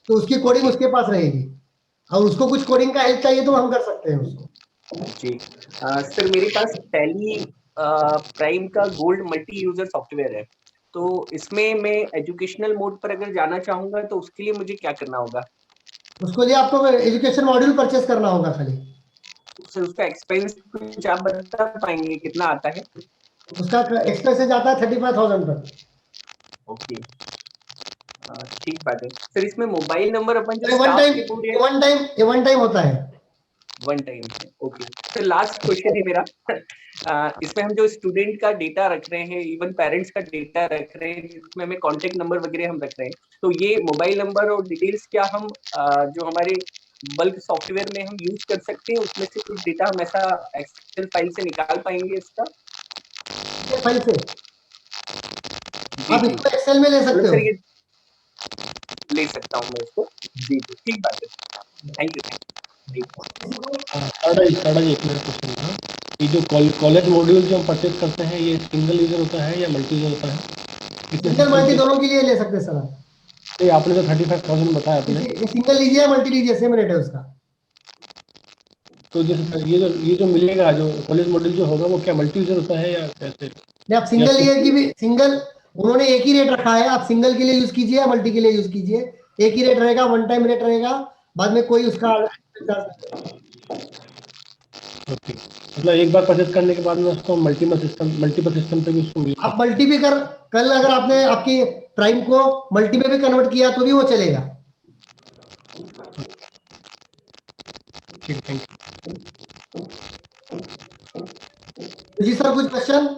तो उसकी कोडिंग उसके पास रहेगी, और उसको कुछ कोडिंग का हेल्प चाहिए तो हम कर सकते हैं उसको। जी सर, मेरे पास टैली प्राइम का गोल्ड मल्टी यूजर सॉफ्टवेयर है, तो इसमें मैं एजुकेशनल मोड पर अगर जाना चाहूंगा तो उसके लिए मुझे क्या करना होगा? उसके लिए आपको एजुकेशन मॉड्यूल परचेस करना होगा खाली। सर उसका एक्सपेंस कुछ आप बता पाएंगे कितना आता है? उसका एक्सपेंस जाता है 35,000 तक। ओके, ठीक बात है सर। इसमें मोबाइल नंबर अपन जो वन टाइम होता है। वन टाइम है, ओके सर। लास्ट क्वेश्चन है मेरा इसमें हम जो स्टूडेंट का डेटा रख रहे हैं, इवन पेरेंट्स का डेटा रख रहे हैं, जिसमें हमें कॉन्टेक्ट नंबर वगैरह हम रख रहे हैं, तो ये मोबाइल नंबर और डिटेल्स क्या हम जो हमारे बल्क सॉफ्टवेयर में हम यूज कर सकते हैं, उसमें से कुछ डेटा हम ऐसा एक्सेल फाइल से निकाल पाएंगे इसका? फाइल से आप इसको एक्सेल में ले सकते हो। ले सकता हूँ मैं इसको, जी ठीक बात है, थैंक यू। एक मेरा क्वेश्चन था, ये जो कॉलेज मॉड्यूल जो हम परचेज करते हैं, ये सिंगल यूजर होता है या मल्टी यूजर होता है? सिंगल मल्टी दोनों के लिए ले सकते हैं सर आप। ये आपने जो 35,000 बताया आपने, सिंगल लीजिए या मल्टी लीजिए, सेम रेट है उसका। तो जैसे ये जो मिलेगा, जो कॉलेज मॉड्यूल जो होगा, वो क्या मल्टी यूजर होता है या कैसे? नहीं, आप सिंगल ईयर की भी, सिंगल उन्होंने एक ही रेट रखा है, आप सिंगल के लिए यूज कीजिए या मल्टी के लिए यूज कीजिए, एक ही रेट रहेगा, वन टाइम रेट रहेगा, बाद में कोई उसका मतलब एक बार परचेज करने के बाद में उसको मल्टीपल सिस्टम पे भी उसको आप मल्टी भी कल अगर आपने आपकी प्राइम को मल्टी में भी कन्वर्ट किया तो भी वो चलेगा। ठीक, थैंक यू जी सर, कुछ क्वेश्चन?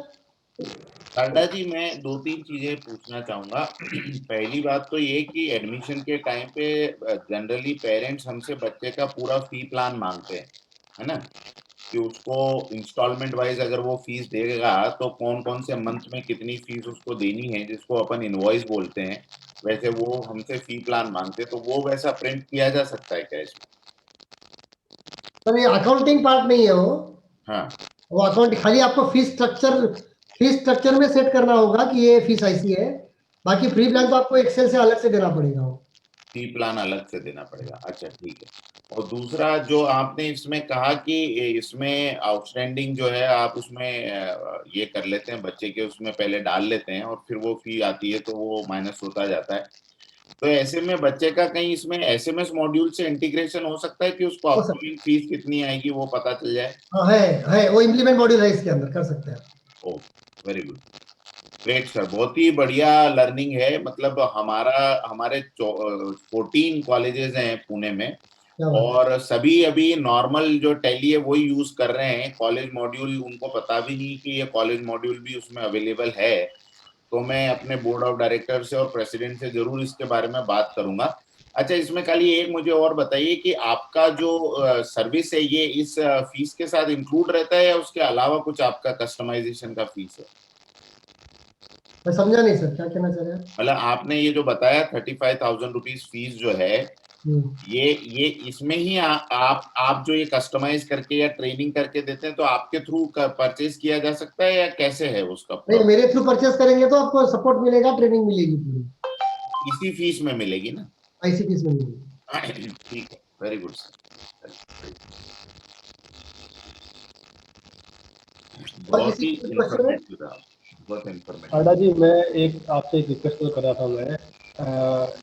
सारदा जी, मैं 2-3 चीजें पूछना चाहूंगा। पहली बात तो ये कि एडमिशन के टाइम पे जनरली पेरेंट्स हमसे बच्चे का पूरा फी प्लान मांगते हैं, है ना, कि उसको इंस्टॉलमेंट वाइज अगर वो फीस देगा तो कौन कौन से मंथ में कितनी फीस उसको देनी है, जिसको अपन इनवॉइस बोलते हैं, वैसे वो हमसे फी प्लान मांगते हैं, तो वो वैसा प्रिंट किया जा सकता है क्या इसमें? सर ये अकाउंटिंग पार्ट नहीं है वो। हाँ, वो अकाउंट खाली आपको फीस स्ट्रक्चर में सेट करना होगा कि ये फीस ऐसी है, बाकी फ्री प्लान तो आपको एक्सेल से अलग से देना पड़ेगा, वो फी प्लान अलग से देना पड़ेगा। अच्छा, ठीक है। और दूसरा जो आपने इसमें कहा कि इसमें आउटस्टैंडिंग जो है आप उसमें ये कर लेते हैं, बच्चे के उसमें पहले डाल लेते हैं और फिर वो फी आती है तो वो माइनस होता जाता है, तो ऐसे में बच्चे का कहीं इसमें SMS मॉड्यूल से इंटीग्रेशन हो सकता है कि उसको अपकमिंग फीस कितनी आएगी वो पता चल जाए? है वो इम्प्लीमेंट मॉड्यूल है, इसके अंदर कर सकते हैं। ओह, वेरी गुड, ग्रेट सर, बहुत ही बढ़िया लर्निंग है। मतलब हमारे 14 कॉलेजेस हैं पुणे में, और सभी अभी नॉर्मल जो टैली है वही यूज कर रहे हैं, कॉलेज मॉड्यूल उनको पता भी नहीं कि ये कॉलेज मॉड्यूल भी उसमें अवेलेबल है। तो मैं अपने बोर्ड ऑफ डायरेक्टर से और प्रेसिडेंट से जरूर इसके बारे में बात करूंगा। अच्छा, इसमें खाली एक मुझे और बताइए कि आपका जो सर्विस है ये इस फीस के साथ इंक्लूड रहता है या उसके अलावा कुछ आपका कस्टमाइजेशन का फीस है? मैं समझा नहीं सर, क्या कहना चाह रहे हैं? मतलब आपने ये जो बताया 35,000 रुपीज फीस जो है, ये इसमें ही आप जो ये कस्टमाइज करके या ट्रेनिंग करके देते हैं तो आपके थ्रू परचेज किया जा सकता है या कैसे है उसका? नहीं, मेरे थ्रू परचेस करेंगे तो आपको सपोर्ट मिलेगा, ट्रेनिंग मिलेगी पूरी इसी फीस में मिलेगी ना? इसी फीस में मिलेगी। ठीक है, वेरी गुड सर, बहुत ही इंफॉर्मेटिव रहा, बहुत इंफॉर्मेटिव। सारदा जी, मैं आपसे एक रिक्वेस्ट कर रहा था मैं,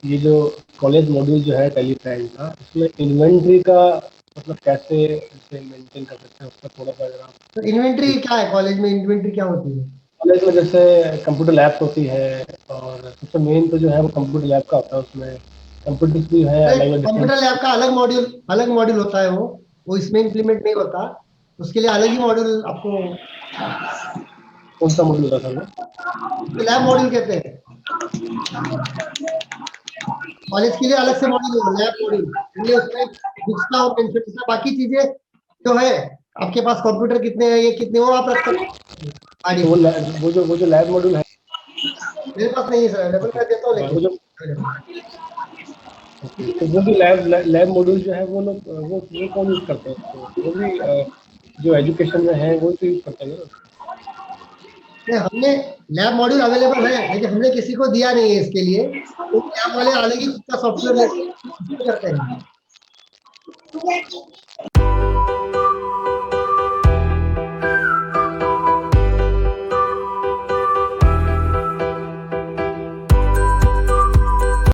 ये जो कॉलेज मॉड्यूल जो है टैली प्राइम का, इसमें इन्वेंट्री का मतलब कैसे इसे मेंटेन कर सकते हैं, उसका थोड़ा सा अगर आप। तो इन्वेंट्री क्या है कॉलेज में? इन्वेंट्री क्या होती है कॉलेज में? जैसे कंप्यूटर लैब होती है, और सबसे मेन तो जो है वो कंप्यूटर लैब का होता है, उसमें कंप्यूटर भी है अलग। कंप्यूटर लैब का अलग मॉड्यूल होता है, वो इसमें इम्प्लीमेंट नहीं होता, उसके लिए अलग ही मॉड्यूल आपको। कौन सा मॉड्यूल होता है? लैब मॉड्यूल कहते हैं। कॉलेज के लिए अलग से मॉड्यूल, लैब मॉड्यूल, उसमें बुक्स का और पेंसिल का, बाकी चीजें जो है आपके पास कंप्यूटर कितने है, ये कितने हो आप रख सकते हैं। वो जो लैब मॉड्यूल है मेरे पास नहीं है सर, अवेलेबल मैं देता हूँ लेकिन तो वो भी लैब मॉड्यूल जो है वो लोग वो कौन यूज करते हैं उसको? वो भी जो एजुकेशन में है वो तो यूज करते हैं ना। हमने लैब मॉड्यूल अवेलेबल है लेकिन हमने किसी को दिया नहीं है इसके लिए, तो लैब वाले अलग ही खुद का सॉफ्टवेयर करते हैं।